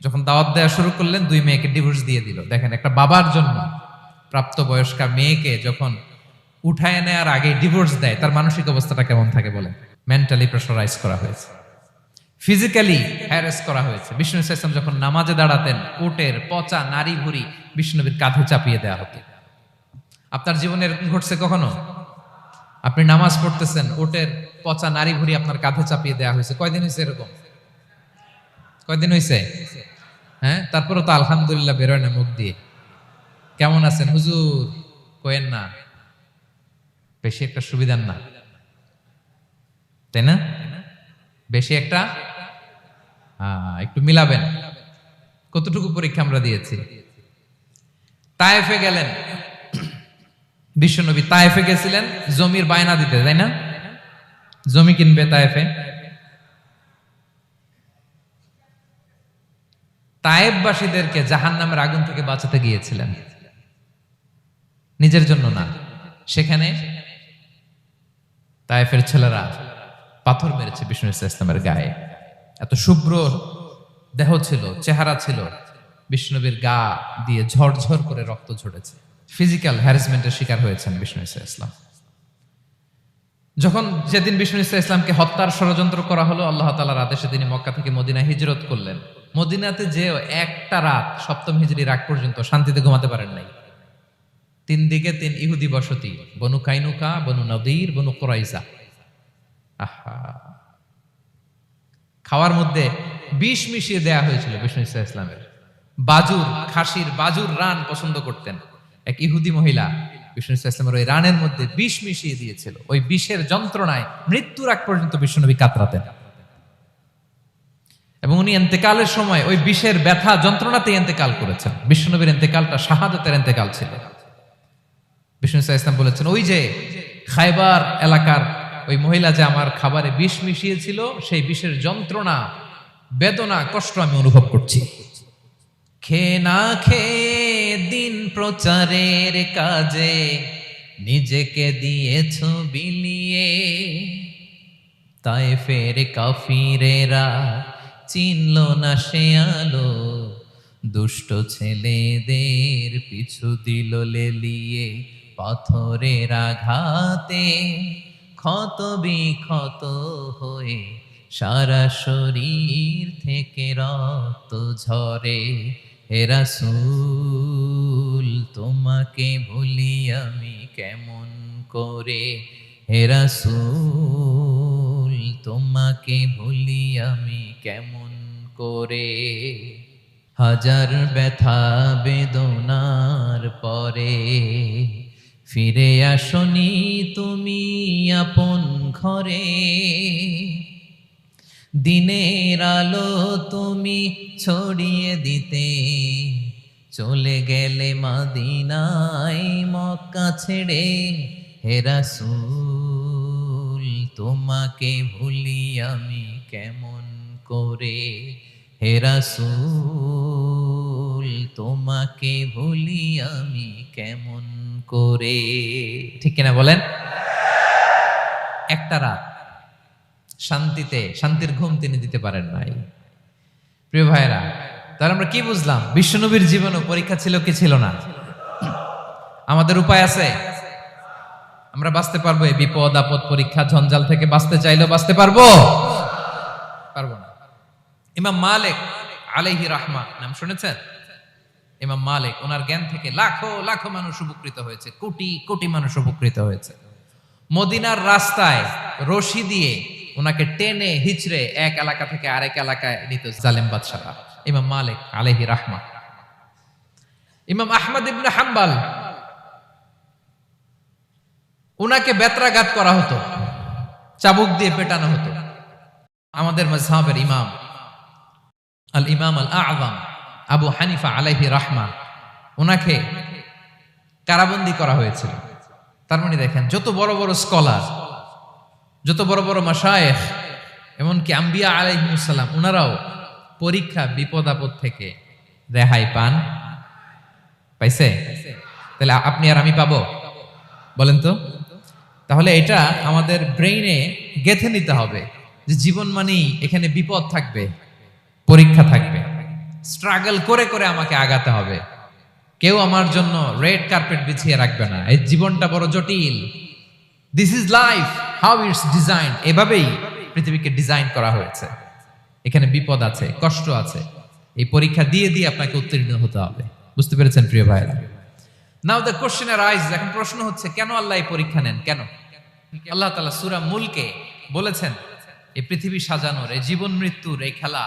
যখন দাওয়াত দেওয়া শুরু করলেন 2 মেয়েকে ডিভোর্স দিয়ে দিল। দেখেন একটা বাবার জন্য প্রাপ্তবয়স্কা মেয়েকে যখন উঠায় নেয়ার আগে ডিভোর্স দেয়, তার মানসিক অবস্থাটা কেমন থাকে বলেন? মেন্টালি প্রেসারাইজ করা হয়েছে, ফিজিক্যালি হ্যারাস করা হয়েছে। বিষ্ণু ইসলাম যখন নামাজে দাঁড়াতেন, উটের পচা নারী ভুঁড়ি বিষ্ণুনবীর কাঁধে চাপিয়ে দেওয়া হতো। আপনার জীবনে এরকম ঘটছে কখনো? আপনি নামাজ পড়তেছেন, উটের পচা নারী ভুঁড়ি আপনার কাঁধে চাপিয়ে দেওয়া হয়েছে। কয়দিন হয়েছে এরকম? কয়দিন হয়েছে? হ্যাঁ, তারপরে তো আলহামদুলিল্লাহ বেরোয় না মুখ দিয়ে। কেমন আছেন হুজুর? কোয়েন না, বেশি একটা সুবিধার না, তাই না? বেশি একটা একটু মিলাবেন। কতটুকু পরীক্ষা আমরা দিয়েছি। তায়েফে গেলেন বিশ্বনবী, তায়েফে গেছিলেন জমির বায়না দিতে, তাই না? জমি কিনবে তায়েফে। তায়েফবাসীদেরকে জাহান্নামের আগুন থেকে বাঁচাতে গিয়েছিলেন, নিজের জন্য না। সেখানে তায়েফের ছেলেরা পাথর মেরেছে বিষ্ণু ইসলামের গায়ে। এত শুভ্র দেহ ছিল, চেহারা ছিল, বিষ্ণুবীর গা দিয়ে ঝরঝর করে রক্ত ঝরেছে। ফিজিক্যাল হ্যারাসমেন্টের শিকার হয়েছেন বিষ্ণু ইসলাম। যখন যেদিন বিষ্ণু ইসলামকে হত্যার ষড়যন্ত্র করা হলো, আল্লাহ তাআলার আদেশে তিনি মক্কা থেকে মদিনায় হিজরত করলেন। মদিনাতে যে একটা রাত, 7ম হিজরির আগ পর্যন্ত শান্তিতে ঘুমাতে পারেন নাই। 3 দিকে 3 ইহুদি বসতি, বনু কাইনুকা, বনু নদীর, বনু কুরাইজা। খাওয়ার মধ্যে বিষ মিশিয়ে দেয়া হয়েছিল বিষ্ণু ইসলামের। বাজুর, খাসির বাজুর রান পছন্দ করতেন। এক ইহুদি মহিলা বিষ্ণু ইসলামের ওই রানের মধ্যে বিষ মিশিয়ে দিয়েছিল। ওই বিষের যন্ত্রণায় মৃত্যুর আগ পর্যন্ত বিশ্বনবী কাতরাতেন, এবং উনি ইন্তেকালের সময় ওই বিষের ব্যথা যন্ত্রণাতে ইন্তেকাল করেছেন। বিশ্বনবীর ইন্তেকালটা শাহাদাতের ইন্তেকাল ছিল। বিষ্ণু ইসলাম বলেছেন, ওই যে খায়বার এলাকার ওই মহিলা যে আমার খাবারে বিষ মিশিয়েছিল, সেই বিষের যন্ত্রণা, বেদনা, কষ্ট আমি অনুভব করছি। খেয়ে না খেয়ে দিন প্রচারের কাজে নিজেকে দিয়েছ বিলিয়ে, তায়েফের কাফিরেরা চিনল না সে আলো, দুষ্ট ছেলেদের পিছু দিল লেলিয়ে, পাথরের আঘাতে ক্ষত বিক্ষত হয়ে সারা শরীর থেকে রক্ত ঝরে। হে রাসূল তোমাকে ভুলি আমি কেমন করে, হে রাসূল তোমাকে ভুলি আমি কেমন করে। হাজার ব্যথা বেদনার পরে ফিরে আসনি তুমি আপন ঘরে, দিনের আলো তুমি ছড়িয়ে দিতে চলে গেলে মদিনায় মক্কা ছেড়ে। হে রাসূল তোমাকে ভুলি আমি কেমন করে, হে রাসূল তোমাকে ভুলি আমি কেমন করে। ঠিক কিনা বলেন? একটা রাত শান্তির ঘুম তিনি দিতে পারেন নাই। প্রিয় ভাইরা, তাহলে আমরা কি বুঝলাম? বিশ্বনবীর জীবনও পরীক্ষা ছিল কি ছিল না? আমাদের উপায় আছে? আমরা বাঁচতে পারবো এই বিপদ আপদ পরীক্ষা ঝঞ্ঝাল থেকে? বাঁচতে চাইলেও বাঁচতে পারবো? পারবো না। ইমাম মালিক আলাইহি রাহমা নাম শুনেছেন? ইমাম মালিক, ওনার জ্ঞান থেকে লাখো লাখো মানুষ উপকৃত হয়েছে, কোটি কোটি মানুষ উপকৃত হয়েছে। মদিনার রাস্তায় রশি দিয়ে ওনাকে টেনে হিচড়ে এক এলাকা থেকে আরেক এলাকায় নিত জালেম বাদশারা। ইমাম মালিক আলাইহি রাহমা। ইমাম আহমদ ইবনে হাম্বল, ওনাকে বেত্রাঘাত করা হতো, চাবুক দিয়ে পেটানো হতো। আমাদের মাযহাবের ইমাম আল ইমাম আল আযম আবু হানিফা আলাইহি রাহমা, ওনাকে কারাবন্দী করা হয়েছিল। তার মানে দেখেন, যত বড় বড় স্কলার, যত বড় বড় মাশায়েখ, এমনকি আম্বিয়া আলাইহিমুস সালাম, ওনারাও পরীক্ষা বিপদ আপদ থেকে রেহাই পাইছে? তাহলে আপনি আর আমি পাবো? বলেন তো। তাহলে এটা আমাদের ব্রেইনে গেঁথে নিতে হবে যে জীবন মানেই এখানে বিপদ থাকবে, পরীক্ষা থাকবে, স্ট্রাগল করে করে আমাকে আগাতে হবে। কেউ আমার জন্য রেড কার্পেট বিছিয়ে রাখবে না। এই জীবনটা বড় জটিল। This is life, how it's design. এভাবেই পৃথিবীকে ডিজাইন করা হয়েছে। এখানে বিপদ আছে, কষ্ট আছে। এই পরীক্ষা দিয়ে দিয়ে আপনাকে উত্তীর্ণ হতে হবে। বুঝতে পেরেছেন প্রিয় ভাইরা? নাও দ্য কোশ্চেন আরাইজেস, এখন প্রশ্ন হচ্ছে, কেন আল্লাহ এই পরীক্ষা নেন? কেন? আল্লাহ তাআলা সূরা মুলকে বলেছেন, এই পৃথিবী সাজানোর, এই জীবন মৃত্যুর এই খেলা,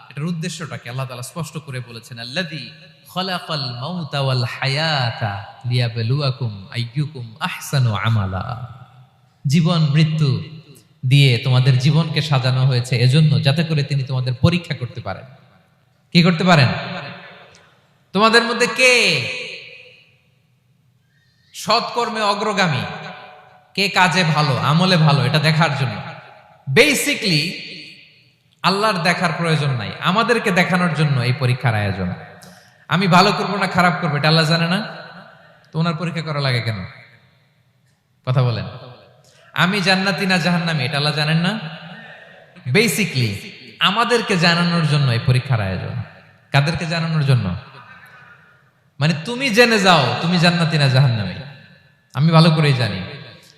এটার উদ্দেশ্যটাকে আল্লাহ তাআলা স্পষ্ট করে বলেছেন। আল্লাযী খালাকাল মাউতা ওয়াল হায়াতা লিয়াবলুয়াকুম আইয়ুকুম আহসানু আমালা। জীবন মৃত্যু দিয়ে তোমাদের জীবনকে সাজানো হয়েছে এজন্য, যাতে করে তিনি তোমাদের পরীক্ষা করতে পারেন। কি করতে পারেন? তোমাদের মধ্যে কে সৎকর্মে অগ্রগামী, কে কাজে ভালো, আমলে ভালো, এটা দেখার জন্য। বেসিকলি আল্লাহর দেখার প্রয়োজন নাই, আমাদেরকে দেখানোর জন্য এই পরীক্ষার আয়োজন। আমি ভালো করবো না খারাপ করবো এটা আল্লাহ জানে না? তো ওনার পরীক্ষা করা লাগে কেন? কথা বলেন। আমি জান্নাতি না জাহান্নামী এটা আল্লাহ জানেন না? বেসিকলি আমাদেরকে জানানোর জন্য এই পরীক্ষার আয়োজন। কাদেরকে জানানোর জন্য? মানে তুমি জেনে যাও তুমি জান্নাতি না জাহান্নামী। আমি ভালো করেই জানি।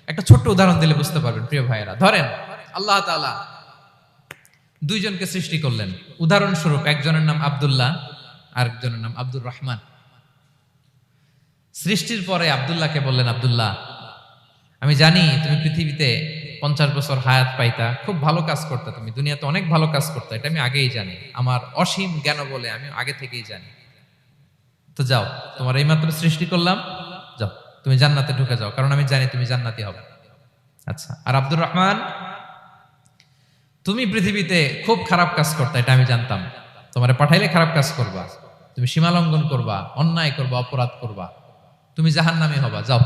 একটা ছোট্ট উদাহরণ দিলে বুঝতে পারবেন প্রিয় ভাইয়েরা। ধরেন আল্লাহ তাআলা দুইজনকে সৃষ্টি করলেন। উদাহরণস্বরূপ একজনের নাম আব্দুল্লাহ, আরেকজনের নাম আব্দুর রহমান। সৃষ্টির পরে আব্দুল্লাহকে বললেন, আব্দুল্লাহ, আমি জানি তুমি পৃথিবীতে 50 বছর হায়াত পাইতা, খুব ভালো কাজ করতে, তুমি দুনিয়াতে অনেক ভালো কাজ করতে, এটা আমি আগেই জানি। আমার অসীম জ্ঞান বলে আমি আগে থেকেই জানি। তো যাও, তোমার এইমাত্র সৃষ্টি করলাম, যাও তুমি জান্নাতে ঢুকে যাও, কারণ আমি জানি তুমি জান্নাতি হবে। আচ্ছা, আর আব্দুর রহমান, তুমি পৃথিবীতে খুব খারাপ কাজ করতে, এটা আমি জানতাম। তোমারে পাঠাইলে খারাপ কাজ করবা, তুমি সীমা লঙ্ঘন করবা, অন্যায় করবা, অপরাধ করবা, তুমি জাহান্নামী হবা। যাও,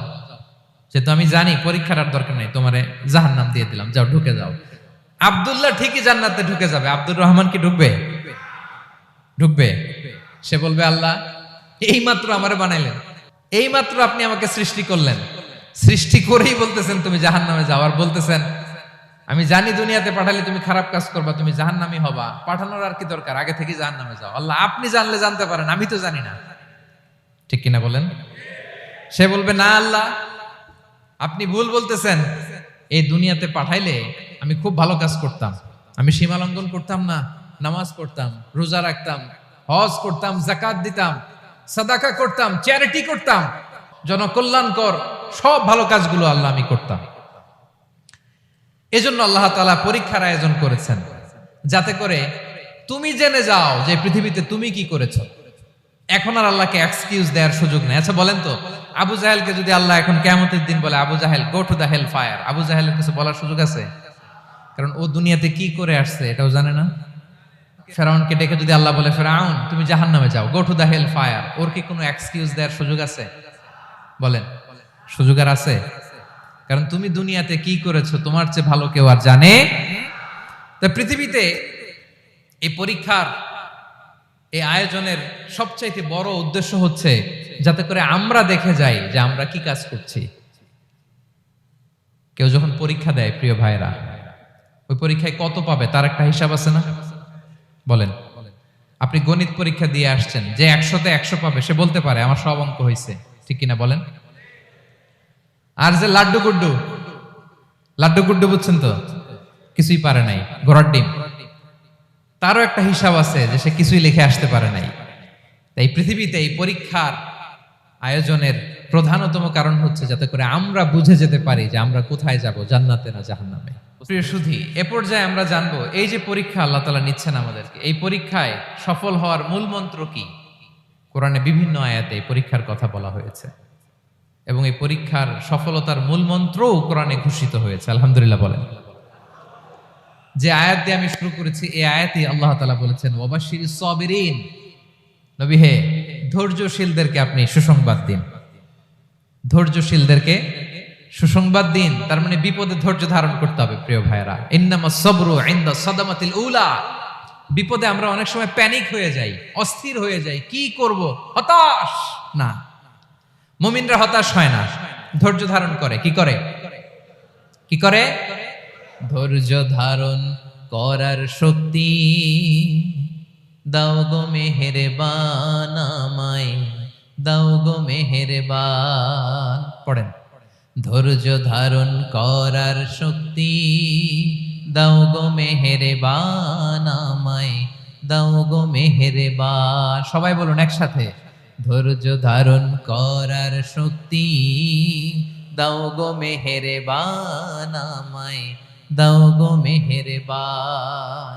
যেহেতু আমি জানি পরীক্ষার আর দরকার নেই, তোমারে জাহান্নাম দিয়ে দিলাম, যাও ঢুকে যাও। আব্দুল্লাহ ঠিকই জান্নাতে ঢুকে যাবে, আব্দুর রহমান কি ঢুকবে? ঢুকবে। সে বলবে, আল্লাহ এইমাত্র আমারে বানাইলেন, এইমাত্র আপনি আমাকে সৃষ্টি করলেন, সৃষ্টি করেই বলতেছেন তুমি জাহান্নামে যাও, আর বলতেছেন আমি জানি দুনিয়াতে পাঠালে তুমি খারাপ কাজ করবা, তুমি জাহান্নামী হবা, পাঠানোর আর কি দরকার, আগে থেকে জাহান্নামে যাও। আল্লাহ আপনি জানলে জানতে পারেন, আমি তো জানি না। ঠিক কিনা বলেন? সে বলবে না আল্লাহ আপনি ভুল বলতেছেন, এই দুনিয়াতে পাঠাইলে আমি খুব ভালো কাজ করতাম, আমি সীমা লঙ্ঘন করতাম না, নামাজ পড়তাম, রোজা রাখতাম, হজ করতাম, যাকাত দিতাম, সাদাকা করতাম, চ্যারিটি করতাম, জনকল্যাণকর সব ভালো কাজগুলো আল্লাহ আমি করতাম। এজন্য আল্লাহ তাআলা পরীক্ষার আয়োজন করেছেন, যাতে করে তুমি জেনে যাও যে পৃথিবীতে তুমি কি করেছো। এখন আর আল্লাহকে এক্সকিউজ দেওয়ার সুযোগ নেই। আচ্ছা বলেন তো, আবু জাহেলকে যদি আল্লাহ এখন কিয়ামতের দিন বলে, Abu Jahl go to the hell fire, Abu জাহেলের কিছু বলার সুযোগ আছে? কারণ ও দুনিয়াতে কি করে আসছে এটাও জানে না। ফেরাউনকে ডেকে যদি আল্লাহ বলে, ফেরাউন তুমি জাহান্নামে যাও, go to the hell fire, ওর কি কোনো এক্সকিউজ দেওয়ার সুযোগ আছে? বলেন, সুযোগ আর আছে? কারণ তুমি দুনিয়াতে কি করেছো তোমার চেয়ে ভালো কেউ আর জানে। তা পৃথিবীতে এই পরীক্ষার এই আয়োজনের সবচাইতে বড় উদ্দেশ্য হচ্ছে যাতে করে আমরা দেখে যাই যে আমরা কি কাজ করছি। কেউ যখন পরীক্ষা দেয় প্রিয় ভাইরা, ওই পরীক্ষায় কত পাবে তার একটা হিসাব আছে না? বলেন, আপনি গণিত পরীক্ষা দিয়ে আসছেন, যে 100তে 100 পাবে সে বলতে পারে আমার সব অঙ্ক হয়েছে, ঠিক কিনা বলেন? আর যে লাড্ডু গুড্ডু বুঝছেন তো, কিছুই পারে নাই, ঘোড়ার ডিম, তারও একটা হিসাব আছে যে সে কিছুই লিখে আসতে পারে নাই। তাই পৃথিবীতে এই পরীক্ষার আয়োজনের প্রধানতম কারণ হচ্ছে যাতে করে আমরা বুঝে যেতে পারি যে আমরা কোথায় যাব, জান্নাতে না জাহান্নামে। প্রিয় সুধী, এ পর্যায়ে আমরা জানবো এই যে পরীক্ষা আল্লাহ তাআলা নিচ্ছেন আমাদেরকে, এই পরীক্ষায় সফল হওয়ার মূল মন্ত্র কি? কোরআনে বিভিন্ন আয়াতে এই পরীক্ষার কথা বলা হয়েছে এবং এই পরীক্ষার সফলতার মূল মন্ত্রও কোরআনে ঘোষিত হয়েছে। আলহামদুলিল্লাহ বলেন। যে আয়াত দিয়ে আমি শুরু করেছি এই আয়াতে আল্লাহ তাআলা বলেছেন, ওয়াবাশশিরিস সাবিরিন, নবী হে ধৈর্যশীলদেরকে আপনি সুসংবাদ দিন, ধৈর্যশীলদেরকে সুসংবাদ দিন। তার মানে বিপদে ধৈর্য ধারণ করতে হবে প্রিয় ভাইরা। ইন্নামাস সাবরু ইনদা সাদামাতিল উলা, বিপদে আমরা অনেক সময় প্যানিক হয়ে যাই, অস্থির হয়ে যাই, কি করব, হতাশ না। মুমিনরা হতাশ হয় না, ধৈর্য ধারণ করে। কি করে? কি করে? ধৈর্য ধারণ করার শক্তি দাও গো মেহেরবান আমায়, দাও গো মেহেরবান। পড়েন, ধৈর্য ধারণ করার শক্তি দাও গো মেহেরবান আমায়, দাও গো মেহেরবান। সবাই বলুন একসাথে, ধৈর্য ধারণ করার শক্তি দাও গো মেহেরবান আমায়, দাও গো মেহেরবান।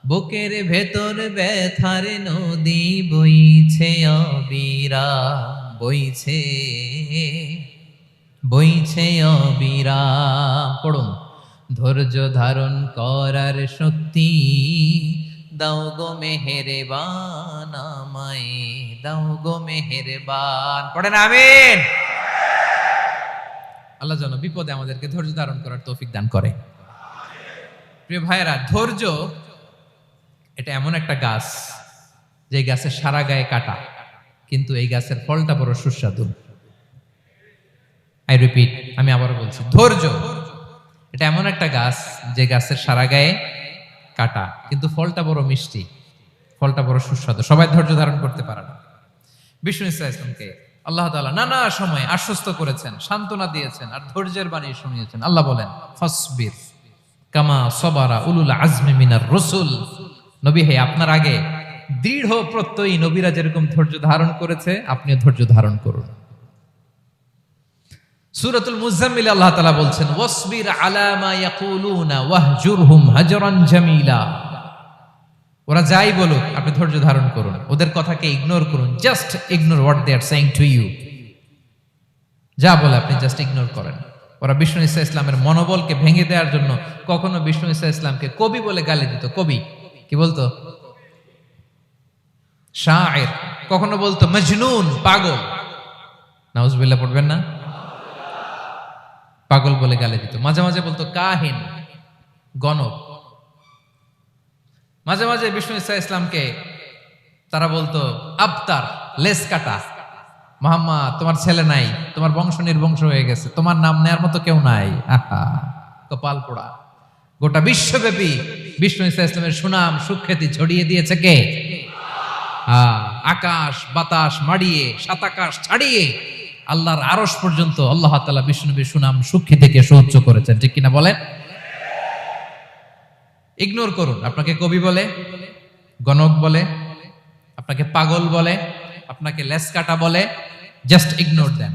বুকের ভেতর ব্যথার নদী বইছে অবিরাম, বইছে বইছে অবিরাম। পড়ুন, ধৈর্য ধারণ করার শক্তি দাও গো মেহেরবান আমায়, দাও গো মেহেরবান। পড়েন আমিন। আল্লাহ যেন বিপদে আমাদেরকে ধৈর্য ধারণ করার তৌফিক দান করে। প্রিয় ভাইয়েরা, ধৈর্য এটা এমন একটা গাছ যে গাছের সারা গায়ে কাটা, কিন্তু এই গাছের ফলটা বড় সুস্বাদু। আই রিপিট, আমি আবারও বলছি, ধৈর্য এটা এমন একটা গাছ যে গাছের সারা গায়ে কাটা, কিন্তু ফলটা বড় মিষ্টি, ফলটা বড় সুস্বাদু। সবাই ধৈর্য ধারণ করতে পারে না। বিষ্ণু ইসলামকে আল্লাহ তাআলা নানা সময় আশ্বস্ত করেছেন, সান্ত্বনা দিয়েছেন আর ধৈর্যের বাণী শুনিয়েছেন। আল্লাহ বলেন, ফাসবির কামা সাবারা উলুল আজমি মিনার রাসূল, নবী হে আপনার আগে দৃঢ় প্রত্যয়ী নবীরা যেরকম ধৈর্য ধারণ করেছে আপনিও ধৈর্য ধারণ করুন। সূরাতুল মুজাম্মিল আল্লাহ তাআলা বলছেন, ওয়াসবির আলা মা ইয়াকুলুনা ওয়াহজুরহুম হাজরান জামিলা, ওরা যাই বলুক আপনি ধৈর্য ধারণ করুন, ওদের কথাকে ইগনোর করুন, just ignore what they are saying to you. যা বলে আপনি জাস্ট ইগনোর করেন। ওরা বিষ্ণু ঈসা ইসলামের মনোবলকে ভেঙে দেওয়ার জন্য কখনো বিষ্ণু ঈসা ইসলামকে কবি বলে গালি দিত। কবি কি বলতো? শায়ের। কখনো বলতো মজনুন, পাগল। নাউজুবিল্লাহ পড়বেন না? পাগল বলে গালি দিত। মাঝে মাঝে বলতো কাহিন, গণক। মাঝে মাঝে বিষ্ণু ঈসা ইসলামকে তারা বলতো আবতার, লেস কাটা। মুহাম্মদ তোমার ছেলে নাই, তোমার বংশ নির্বংশ হয়ে গেছে, তোমার নাম নেয়ার মতো কেউ নাই, আহা কপাল পোড়া। গোটা বিশ্বব্যাপী বিষ্ণু ইসলামের সুনাম সুখ্যাতি ছড়িয়ে দিয়েছে কে? আকাশ বাতাস মাড়িয়ে সাতাকাশ ছাড়িয়ে আল্লাহর আরশ পর্যন্ত আল্লাহ তাআলা বিষ্ণুনবীর সুনাম সুখ্যাতিকে সুউচ্চ করেছেন, ঠিক কিনা বলেন? ইগনোর করুন, আপনাকে কবি বলে, গণক বলে, আপনাকে পাগল বলে, আপনাকে লেসকাটা বলে, জাস্ট ইগনোর দেন।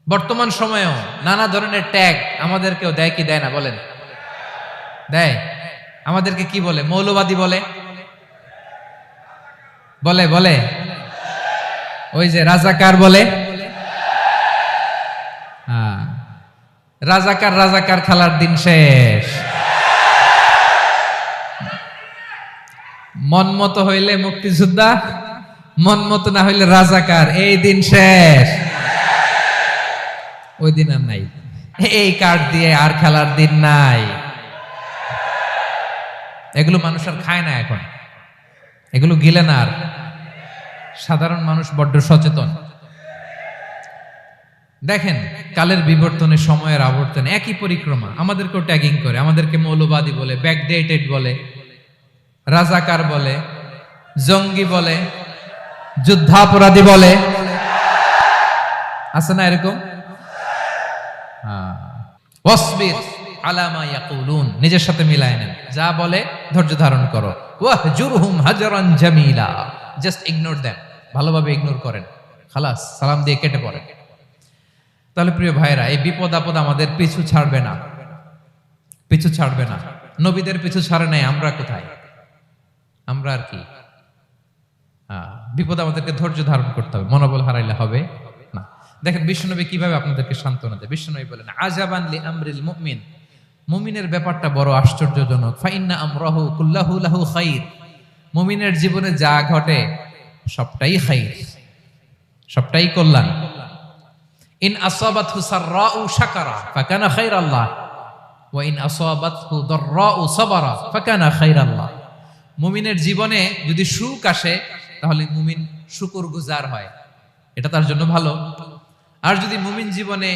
বর্তমান সময়েও নানা ধরনের ট্যাগ আমাদেরকেও দেয় কি দেয় না বলেন? দেয়। আমাদেরকে কি বলে? মৌলবাদী বলে, বলে বলে ওই যে রাজাকার বলে। রাজাকার রাজাকার খেলার দিন শেষ। মন মতো হইলে মুক্তিযোদ্ধা, মন মতো না হইলে রাজাকার, এই দিন শেষ। ওই দিন আর নাই, এই কার্ড দিয়ে আর খেলার দিন নাই। এগুলো মানুষ আর খায় না এখন, এগুলো গিলে না আর। সাধারণ মানুষ বড্ড সচেতন। দেখেন কালের বিবর্তনে, সময়ের আবর্তনে একই পরিক্রমা আমাদেরকেও ট্যাগিং করে, আমাদেরকে মৌলবাদী বলে, ব্যাকডেটেড বলে, রাজাকার বলে, জঙ্গি বলে, যুদ্ধাপরাধী বলে। আছে না এরকম? ওয়াসবির আলা মা ইয়াকুলুন, নিজের সাথে মিলায় নেন, যা বলে ধৈর্য ধারণ করো। ওয়াহজুরহুম হাজরান জামিলা, জাস্ট ইগনোর দেম, ভালোভাবে ইগনোর করেন, খালাস, সালাম দিয়ে কেটে পড়েন। তাহলে প্রিয় ভাইরা, এই বিপদ আপদ আমাদের পিছু ছাড়বে না, পিছু ছাড়বে না। নবীদের পিছু ছাড়ে নাই, আমরা কোথায়? আমরা আর কি? বিপদ আমাদেরকে ধৈর্য ধারণ করতে হবে, মনোবল হারাইলে হবে না। দেখেন বিশ্বনবী কিভাবে আপনাদেরকে সান্ত্বনা দেয়। বিশ্বনবী বলেন, আজাবান লি আমরিল মুমিন, মুমিনের ব্যাপারটা বড় আশ্চর্যজনক। ফাইন্না আমরাহু কুল্লাহু লাহু খাইর, মুমিনের জীবনে যা ঘটে সবটাই খাইর, সবটাই কল্যাণ। ইন আসাবাতহু সাররাউ শাকারা ফাকানা খাইরাল্লাহ ওয়া ইন আসাবাতহু দাররাউ সাবারা ফাকানা খাইরাল্লাহ। মুমিনের জীবনে যদি সুখ আসে তাহলে মুমিন শুকরগুজার হয়, এটা তার জন্য ভালো। আর যদি মুমিন জীবনে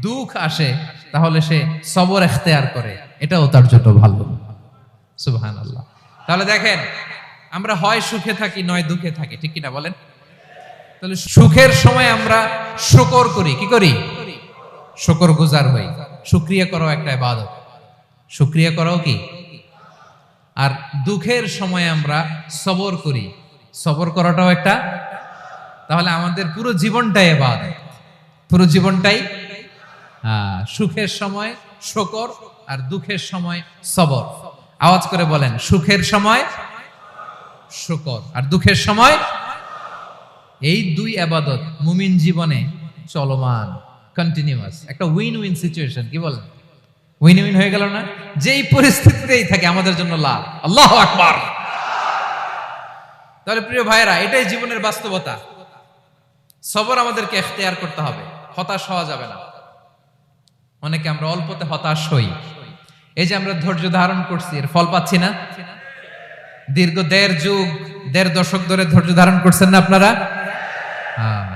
দুঃখ আসে তাহলে সে সবর ইখতিয়ার করে, এটাও তার জন্য ভালো। সুবহানাল্লাহ। তাহলে দেখেন আমরা হয় সুখে থাকি নয় দুঃখে থাকি, ঠিক কিনা বলেন? তাহলে সুখের সময় আমরা শুকর করি, কি করি? শুকরগুজার হই। শুকরিয়া করাও একটা ইবাদত, শুকরিয়া করাও কি? আর দুঃখের সময় আমরা সবর করি, সবর করাটাও একটা। তাহলে আমাদের পুরো জীবনটাই ইবাদত, পুরো জীবনটাই সুখের সময় শুকর আর দুঃখের সময় সবর। আওয়াজ করে বলেন, সুখের সময় শুকর আর দুঃখের সময়। এই দুই ইবাদত মুমিন জীবনে চলমান, কন্টিনিউয়াস, একটা উইন উইন সিচুয়েশন। কি বলেন? উইন উইন হয়ে গেল না? যেই পরিস্থিতিতেই থাকে আমাদের জন্য লাভ। আল্লাহু আকবার। তাহলে প্রিয় ভাইরা, এটাই জীবনের বাস্তবতা। সবর আমাদেরকে ইখতিয়ার করতে হবে, হতাশ হওয়া যাবে না। অনেকে আমরা অল্পতে হতাশ হই। এই যে আমরা ধৈর্য ধারণ করছি, এর ফল পাচ্ছি না। দীর্ঘ 1.5 যুগ 1.5 দশক ধরে ধৈর্য ধারণ করছেন না আপনারা?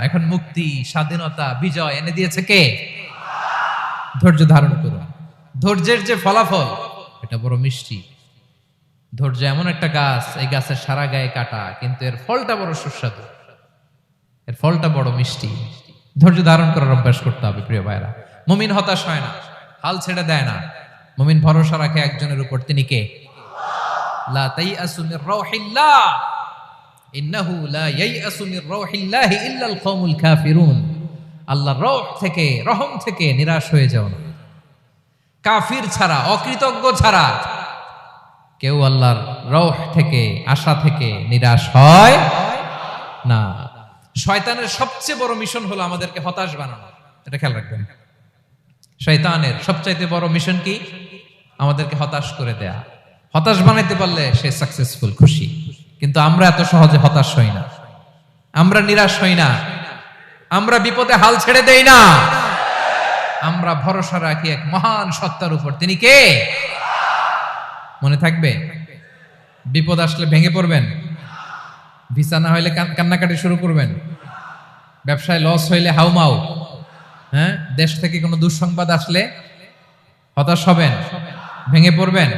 এখন মুক্তি, স্বাধীনতা, বিজয় এনে দিয়েছে কে? ধৈর্য ধারণ করুন। ধৈর্যের যে ফলাফল, এটা বড় মিষ্টি। ধৈর্য এমন একটা গাছ, এই গাছের সারা গায়ে কাটা, কিন্তু এর ফলটা বড় সুস্বাদু, এর ফলটা বড় মিষ্টি। ধৈর্য ধারণ করার অভ্যাস করতে হবে প্রিয় ভাইরা। মুমিন হতাশ হয় না, হাল ছেড়ে দেয় না। মুমিন ভরসা রাখে একজনের উপর, তিনি কে? লা তাইয়াসু মির রাউহিল্লাহ ইন্নাহু লা ইয়াইয়াসু মির রাউহিল্লাহি ইল্লাল কওমুল কাফিরুন। আল্লাহর রহ থেকে, রহম থেকে নিরাশ হয়ে যাও না। কাফির ছাড়া, অকৃতজ্ঞ ছাড়া কেউ আল্লাহর রহ থেকে, আশা থেকে নিরাশ হয় না। শয়তানের সবচেয়ে বড় মিশন হলো আমাদেরকে হতাশ বানানো, এটা খেয়াল রাখবেন। শয়তানের সবচাইতে বড় মিশন কি? আমাদেরকে হতাশ করে দেয়া। হতাশ বানাইতে পারলে সে সাকসেসফুল, খুশি। কিন্তু আমরা এত সহজে হতাশ হই না, আমরা নিরাশ হই না, আমরা বিপদে হাল ছেড়ে দেই না। আমরা ভরসা রাখি এক মহান সত্তার উপর, তিনি কে? মনে থাকবে? বিপদ আসলে ভেঙে পড়বেন, ভিসা না হইলে কান্নাকাটি শুরু করবেন, ব্যবসায় লস হইলে হাউমাউ, দেশ থেকে কোনো দুঃসংবাদ আসলে হতাশ হবেন। ভেঙে পড়বেন?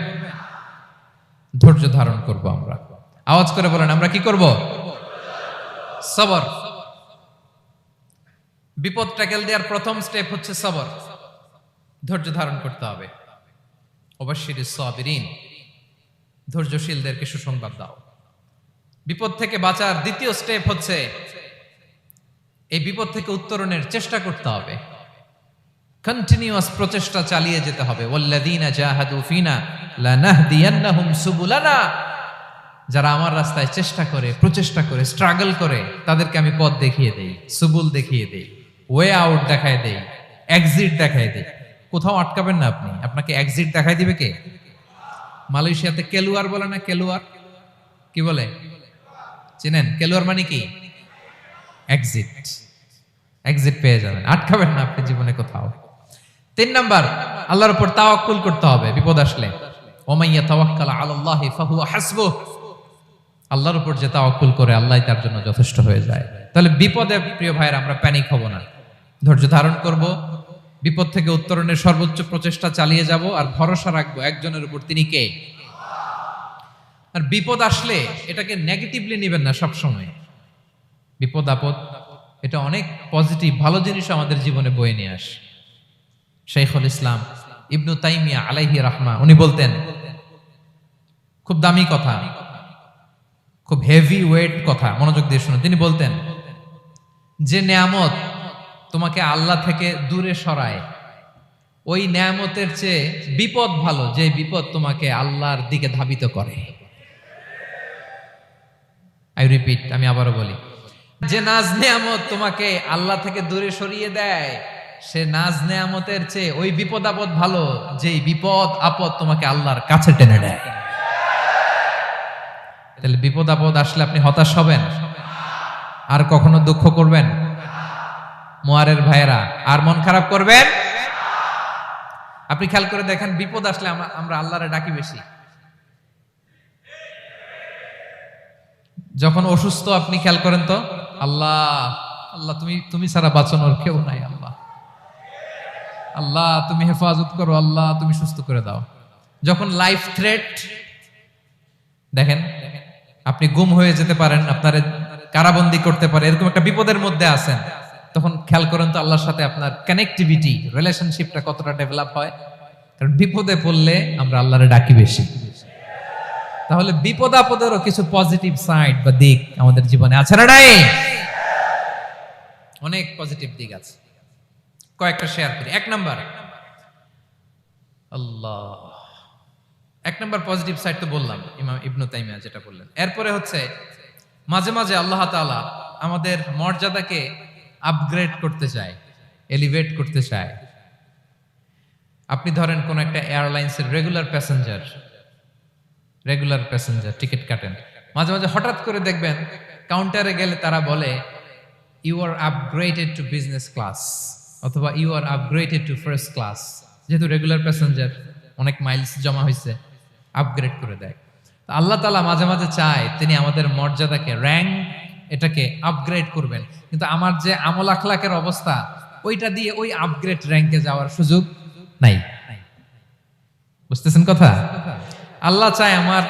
ধৈর্য ধারণ করব আমরা। আওয়াজ করে বলেন, আমরা কি করব? সবর। বিপদ ট্যাকেল দেওয়ার প্রথম স্টেপ হচ্ছে সবর। ধৈর্য ধারণ করতে হবে। অবশ্যই সাবিরিন, ধৈর্যশীলদেরকে সুসংবাদ দাও। বিপদ থেকে বাঁচার দ্বিতীয় স্টেপ হচ্ছে এই বিপদ থেকে উত্তরণের চেষ্টা করতে হবে। কন্টিনিউয়াস প্রচেষ্টা চালিয়ে যেতে হবে। ওয়াল্লাযীনা জাহাদু ফিনা লানাহদিয়ান্নাহুম সুবুলানা, যারা আমার রাস্তায় চেষ্টা করে, প্রচেষ্টা করে, স্ট্রাগল করে, তাদেরকে আমি পথ দেখিয়ে দেই, সুবুল দেখিয়ে দেই, ওয়ে আউট দেখায় দেই, এক্সিট দেখায় দেই। কোথাও আটকাবেন না আপনি, আপনাকে এক্সিট দেখায় দিবে কে? মালয়েশিয়াতে কেলুয়ার বলে না? কেলুয়ার কি বলে চেনেন? কেলুয়ার মানে কি? এক্সিট। এক্সিট পেয়ে যাবেন, আটকাবেন না আপনি জীবনে কোথাও। 3 নাম্বার, আল্লাহর উপর তাওয়াক্কুল করতে হবে বিপদ আসলে। ওমাইয়া তাওয়াক্কাল আলাল্লাহি ফাহুয়া হাসবুহ, আল্লাহর উপর যে তাওয়াক্কুল করে আল্লাহই তার জন্য যথেষ্ট হয়ে যায়। তাহলে বিপদে প্রিয় ভাইয়ের আমরা প্যানিক হব না, ধৈর্য ধারণ করব, বিপদ থেকে উত্তরণের সর্বোচ্চ প্রচেষ্টা চালিয়ে যাব, আর ভরসা রাখবো একজনের উপর, তিনি কে? আর বিপদ আসলে এটাকে নেগেটিভলি নেবেন না সবসময়। বিপদ আপদ এটা অনেক পজিটিভ ভালো জিনিস আমাদের জীবনে বয়ে নিয়ে আসে। শাইখুল ইসলাম ইবনু তাইমিয়া আলাইহি রাহমা উনি বলতেন, খুব দামি কথা, খুব হেভি ওয়েট কথা, মনোযোগ দিয়ে শুনুন। তিনি বলতেন, যে নেয়ামত তোমাকে আল্লাহ থেকে দূরে সরায়, ওই নেয়ামতের চেয়ে বিপদ ভালো, যে বিপদ তোমাকে আল্লাহর দিকে ধাবিত করে। আই রিপিট, আমি আবারও বলি, যে নাজ নেয়ামত তোমাকে আল্লাহ থেকে দূরে সরিয়ে দেয়, সে নাজ নেয়ামতের চেয়ে ওই বিপদ আপদ ভালো, যেই বিপদ আপদ তোমাকে আল্লাহর কাছে টেনে দেয়। তাহলে বিপদ আপদ আসলে আপনি হতাশ হবেন? আর কখনো দুঃখ করবেন? মোয়ারের ভাইয়েরা, আর মন খারাপ করবেন? আপনি খেয়াল করে দেখেন, বিপদ আসলে আমরা আল্লাহরে ডাকি বেশি। যখন অসুস্থ আপনি খেয়াল করেন তো, আল্লাহ আল্লাহ তুমি ছাড়া বাঁচানোর কেউ নাই, আল্লাহ আল্লাহ তুমি হেফাজত করো, আল্লাহ তুমি সুস্থ করে দাও। যখন লাইফ থ্রেট, দেখেন আপনি গুম হয়ে যেতে পারেন, আপনার কারাবন্দী করতে পারে, এরকম একটা বিপদের মধ্যে আছেন, তখন খেয়াল করেন তো আল্লাহর সাথে আপনার কানেক্টিভিটি, রিলেশনশিপটা কতটা ডেভেলপ হয়। কারণ বিপদে পড়লে আমরা আল্লাহরে ডাকি বেশি। তাহলে বিপদ আপদেরও কিছু পজিটিভ সাইড বা দিক আমাদের জীবনে আছে না নাই? অনেক পজিটিভ দিক আছে, কয়েকটা শেয়ার করি। 1 নাম্বার, আল্লাহ 1 নাম্বার পজিটিভ সাইড তো বললাম, ইমাম ইবনু তাইমিয়া যেটা বললেন। এরপরে হচ্ছে মাঝে মাঝে আল্লাহ তাআলা আমাদের মর্যাদাকে আপগ্রেড করতে চায়, এলিভেট করতে চায়। আপনি ধরেন কোন একটা এয়ারলাইন্সের রেগুলার প্যাসেঞ্জার টিকিট কাটেন, মাঝে মাঝে হঠাৎ করে দেখবেন কাউন্টারে গেলে তারা বলে you are upgraded to business class, অথবা you are upgraded to first class. যেহেতু রেগুলার প্যাসেঞ্জার, অনেক মাইলস জমা হয়েছে, আপগ্রেড করে দেয়। আল্লাহ তাআলা মাঝে মাঝে চায় তিনি আমাদের মর্যাদাকে, র্যাঙ্ক, এটাকে আপগ্রেড করবেন, কিন্তু আমার যে আমল আখলাকের অবস্থা, ওইটা দিয়ে ওই আপগ্রেড র্যাঙ্কে যাওয়ার সুযোগ নাই। বুঝতেছেন কথা? আল্লাহ চায় আমার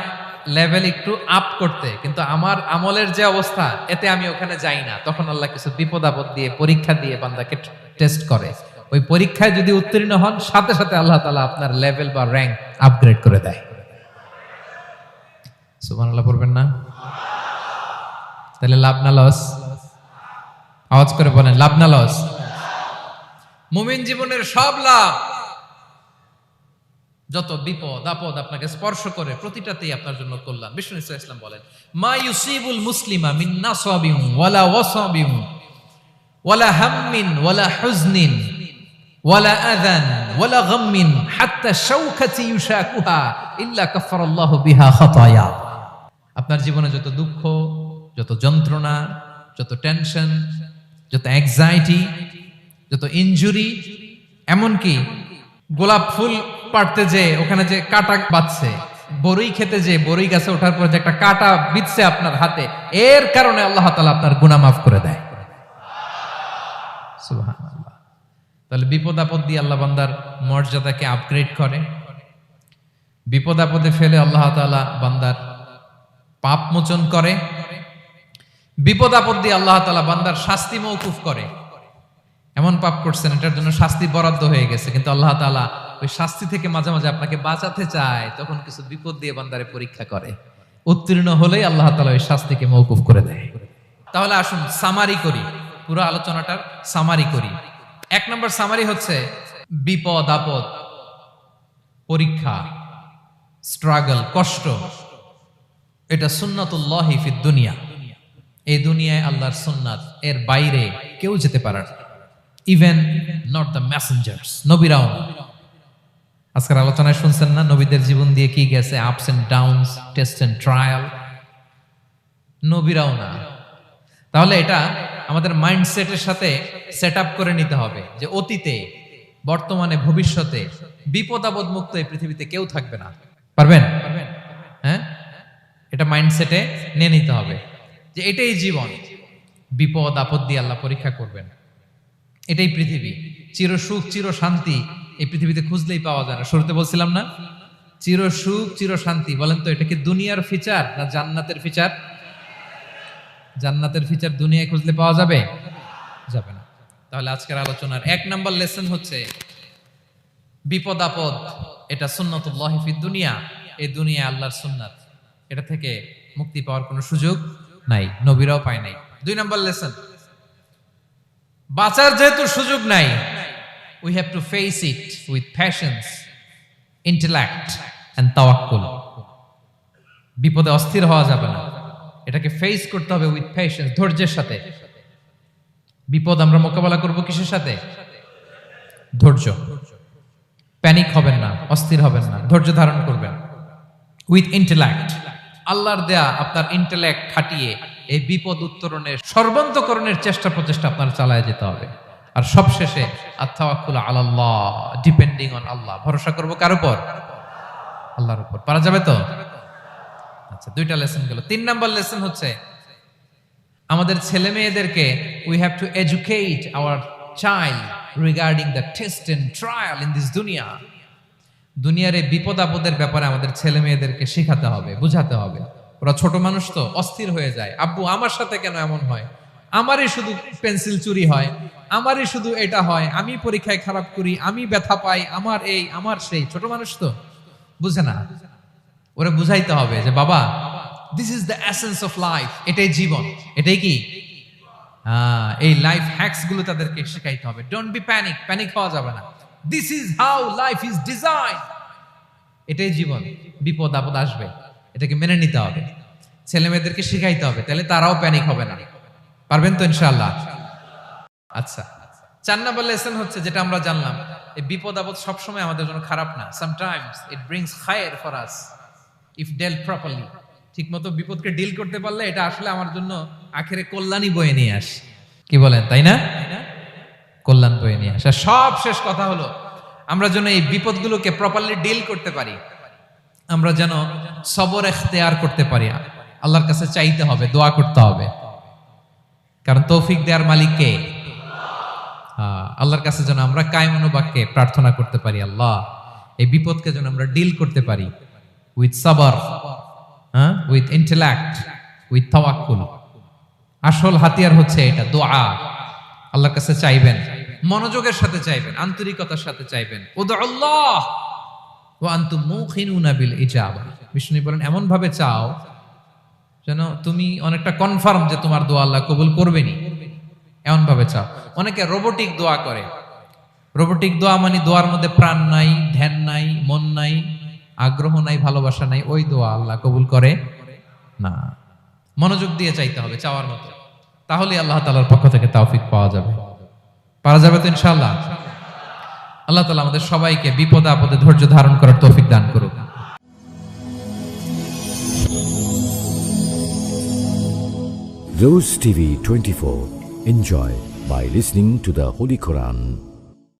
লেভেল একটু আপ করতে, কিন্তু আমার আমলের যে অবস্থা, এতে আমি ওখানে যাই না। তখন আল্লাহ কিছু বিপদ আপদ দিয়ে, পরীক্ষা দিয়ে বান্দাকে টেস্ট করে। ওই পরীক্ষায় যদি উত্তীর্ণ হন, সাথে সাথে আল্লাহ তাআলা আপনার লেভেল বা র্যাঙ্ক আপগ্রেড করে দেয়। সুবহানাল্লাহ পড়বেন না? তাহলে লাভ না লস? আওয়াজ করে বলেন, লাভ না লস? মুমিন জীবনের সব লাভ। যত বিপদ আপদ আপনাকে স্পর্শ করে, প্রতিটাতেই আপনার জন্য কল্যাণ। বিষ্ণু ইসলাম বলেন, মা ইউসিবুল মুসলিমা মিন নাসাবিন ওয়ালা ওয়াসাবিন ওয়ালা হাম্মিন ওয়ালা হুজনিন ওয়ালা আযান ওয়ালা গাম্মিন হাত্তা শাওকাতি ইউশাকুহা ইল্লা কাফারাল্লাহু বিহা খাতায়া। আপনার জীবনে যত দুঃখ, যত যন্ত্রণা, যত টেনশন, যত অ্যাংজাইটি, যত ইনজুরি, এমনকি গোলাপ ফুল পাড়তে যে ওখানে যে কাটা বাঁধছে, বরই খেতে যে বরই গাছে ওঠার পর যে একটা কাটা বিঁধছে আপনার হাতে, এর কারণে আল্লাহ তাআলা আপনার গুনাহ মাফ করে দেয়। সুবহানাল্লাহ। তাহলে বিপদ আপদ দিয়ে আল্লাহ বান্দার মর্যাদাকে আপগ্রেড করে। বিপদ আপদে ফেলে আল্লাহ তাআলা বান্দার পাপ মোচন করে, বিপদ আপদ দিয়ে আল্লাহ তাআলা বান্দার শাস্তি মওকুফ করে। এমন পাপ করছেন এটার জন্য শাস্তি বরাদ্দ হয়ে গেছে, কিন্তু আল্লাহ তাআলা ওই শাস্তি থেকে মাঝে মাঝে আপনাকে বাঁচাতে চায়, তখন কিছু বিপদ দিয়ে বান্দারে পরীক্ষা করে। উত্তীর্ণ হলেই আল্লাহ তাআলা ওই শাস্তিকে মওকুফ করে দেয়। তাহলে আসুন সামারি করি, পুরো আলোচনাটার সামারি করি। 1 নম্বর সামারি হচ্ছে বিপদ আপদ, পরীক্ষা, স্ট্রাগল, কষ্ট, এটা সুন্নাতুল্লাহি ফিদ দুনিয়া। এই দুনিয়ায় আল্লাহর সুন্নাত, এর বাইরে কেউ যেতে পারে না, ইভেন নট দ্য মেসেঞ্জার্স, নবীরাও না। আজকের আলোচনায় শুনছেন না নবীদের জীবন দিয়ে কি গেছে, ups and downs, test and trial, নবীরাও না। তাহলে এটা আমাদের মাইন্ডসেটের সাথে সেট আপ করে নিতে হবে যে অতীতে, বর্তমানে, ভবিষ্যতে বিপদ আপদ মুক্ত এই পৃথিবীতে কেউ থাকবে না। পারবেন? হ্যাঁ, এটা মাইন্ডসেটে নিয়ে নিতে হবে যে এটাই জীবন, বিপদ আপদ দিয়ে আল্লাহ পরীক্ষা করবেন। এটাই পৃথিবী, চির সুখ চির শান্তি এই পৃথিবীতে খুঁজলেই পাওয়া যায় না। শুরুতে বলছিলাম না, চির সুখ চির শান্তি। বলেন তো এটা কি দুনিয়ার ফিচার না জান্নাতের ফিচার? জান্নাতের ফিচার দুনিয়ায় খুঁজলে পাওয়া যাবে? যাবে না। তাহলে আজকের আলোচনার 1 নম্বর লেসন হচ্ছে বিপদ আপদ এটা সুন্নাতুল্লাহি ফিদ দুনিয়া, এই দুনিয়া আল্লাহর সুন্নাত, এটা থেকে মুক্তি পাওয়ার কোনো সুযোগ নাই, নবীরাও পায় নাই। 2 নম্বর লেসন, বাঁচার যেহেতু সুযোগ নাই, we have to face it with patience, intellect and tawakkul. বিপদে অস্থির হওয়া যাবে না, এটাকে ফেস করতে হবে উইথ পেশেন্স, ধৈর্যের সাথে। বিপদ আমরা মোকাবেলা করব কিসের সাথে? ধৈর্য। প্যানিক হবেন না, অস্থির হবেন না, ধৈর্য ধারণ করবেন উইথ ইন্টেলেক্ট। আল্লাহর দেয়া আপনার ইন্টেলেক্ট খাটিয়ে এই বিপদ উত্তরণের সর্বান্তকরণের চেষ্টা প্রচেষ্টা আপনার চালায় যেতে হবে। আর সবশেষে আত-তাওয়াক্কুল আলাল্লাহ, ডিপেন্ডিং অন আল্লাহ, ভরসা করব কার উপর? আল্লাহর উপর। পারা যাবে তো? আচ্ছা, 2টা লেসন গেল। 3 নম্বর লেসন হচ্ছে আমাদের ছেলে মেয়েদেরকে we have to educate our child regarding the test and trial in this দুনিয়া। দুনিয়ার এই বিপদ আপদের ব্যাপারে আমাদের ছেলে মেয়েদেরকে শেখাতে হবে, বুঝাতে হবে। ওরা ছোট মানুষ তো অস্থির হয়ে যায়, আব্বু আমার সাথে কেন এমন হয়, আমারই শুধু পেন্সিল চুরি হয়, আমারই শুধু এটা হয়, আমি পরীক্ষায় খারাপ করি, আমি ব্যথা পাই, আমার এই আমার সেই। ছোট মানুষ তো বুঝে না, ওরা বুঝাইতে হবে যে বাবা, this is the essence of life, এটাই জীবন, এটাই কি এই লাইফ হ্যাকস গুলো তাদেরকে শেখাইতে হবে। ডোন্ট বি প্যানিক, প্যানিক হওয়া যাবে না। This is how life is design, এটাই জীবন, বিপদ আপদ আসবে, এটাকে মেনে নিতে হবে, ছেলে মেয়েদেরকে শিখাইতে হবে, তাহলে তারাও প্যানিক হবে না। পারবেন তো ইনশাআল্লাহ? আচ্ছা, 4 নম্বর লেসন হচ্ছে যেটা আমরা জানলাম, এই বিপদ আপদ সবসময় আমাদের জন্য খারাপ না। সামটাইমস ইট ব্রিংস খায়ের for us if dealt properly. ঠিকমতো বিপদকে ডিল করতে পারলে এটা আসলে আমার জন্য আখেরে কল্যাণই বয়ে নিয়ে আসে। কি বলেন, তাই না? কল্যাণ বয়ে নিয়ে আসে। সব শেষ কথা হলো আমরা যেন এই বিপদগুলোকে প্রপারলি ডিল করতে পারি, আমরা যেন সবর ইখতিয়ার করতে পারি। আল্লাহর কাছে চাইতে হবে, দোয়া করতে হবে, কারণ তৌফিক দেওয়ার মালিক কে? আল্লাহর কাছে যেন আমরা কায়মনোবাক্যে প্রার্থনা করতে পারি, আল্লাহ এই বিপদকে যেন আমরা ডিল করতে পারি উইথ সাবর, উইথ ইন্টেলেক্ট, উইথ তাওয়াক্কুল। আসল হাতিয়ার হচ্ছে এটা, দোয়া। আল্লাহর কাছে চাইবেন, মনোযোগের সাথে চাইবেন, আন্তরিকতার সাথে চাইবেন। উদউল্লাহ ওয়া আনতুম মুখিনুনা বিল ইজাবা। বিষ্ণু বলেন এমন ভাবে চাও যেন তুমি অনেকটা কনফার্ম যে তোমার দোয়া আল্লাহ কবুল করবেনই, এমন ভাবে চাও। অনেকে রোবোটিক দোয়া করে। রোবোটিক দোয়া মানে দোয়ার মধ্যে প্রাণ নাই, ধ্যান নাই, মন নাই, আগ্রহ নাই, ভালোবাসা নাই, ওই দোয়া আল্লাহ কবুল করে না। মনোযোগ দিয়ে চাইতে হবে চাওয়ার মতো, তাহলে আল্লাহ তাআলার পক্ষ থেকে তৌফিক পাওয়া যাবে। পারা যাবে তো ইনশাআল্লাহ? আল্লাহ তাআলা আমাদের সবাইকে বিপদে আপদে ধৈর্য ধারণ করার তৌফিক দান করুক। Rose TV 24. Enjoy by listening to the Holy Quran.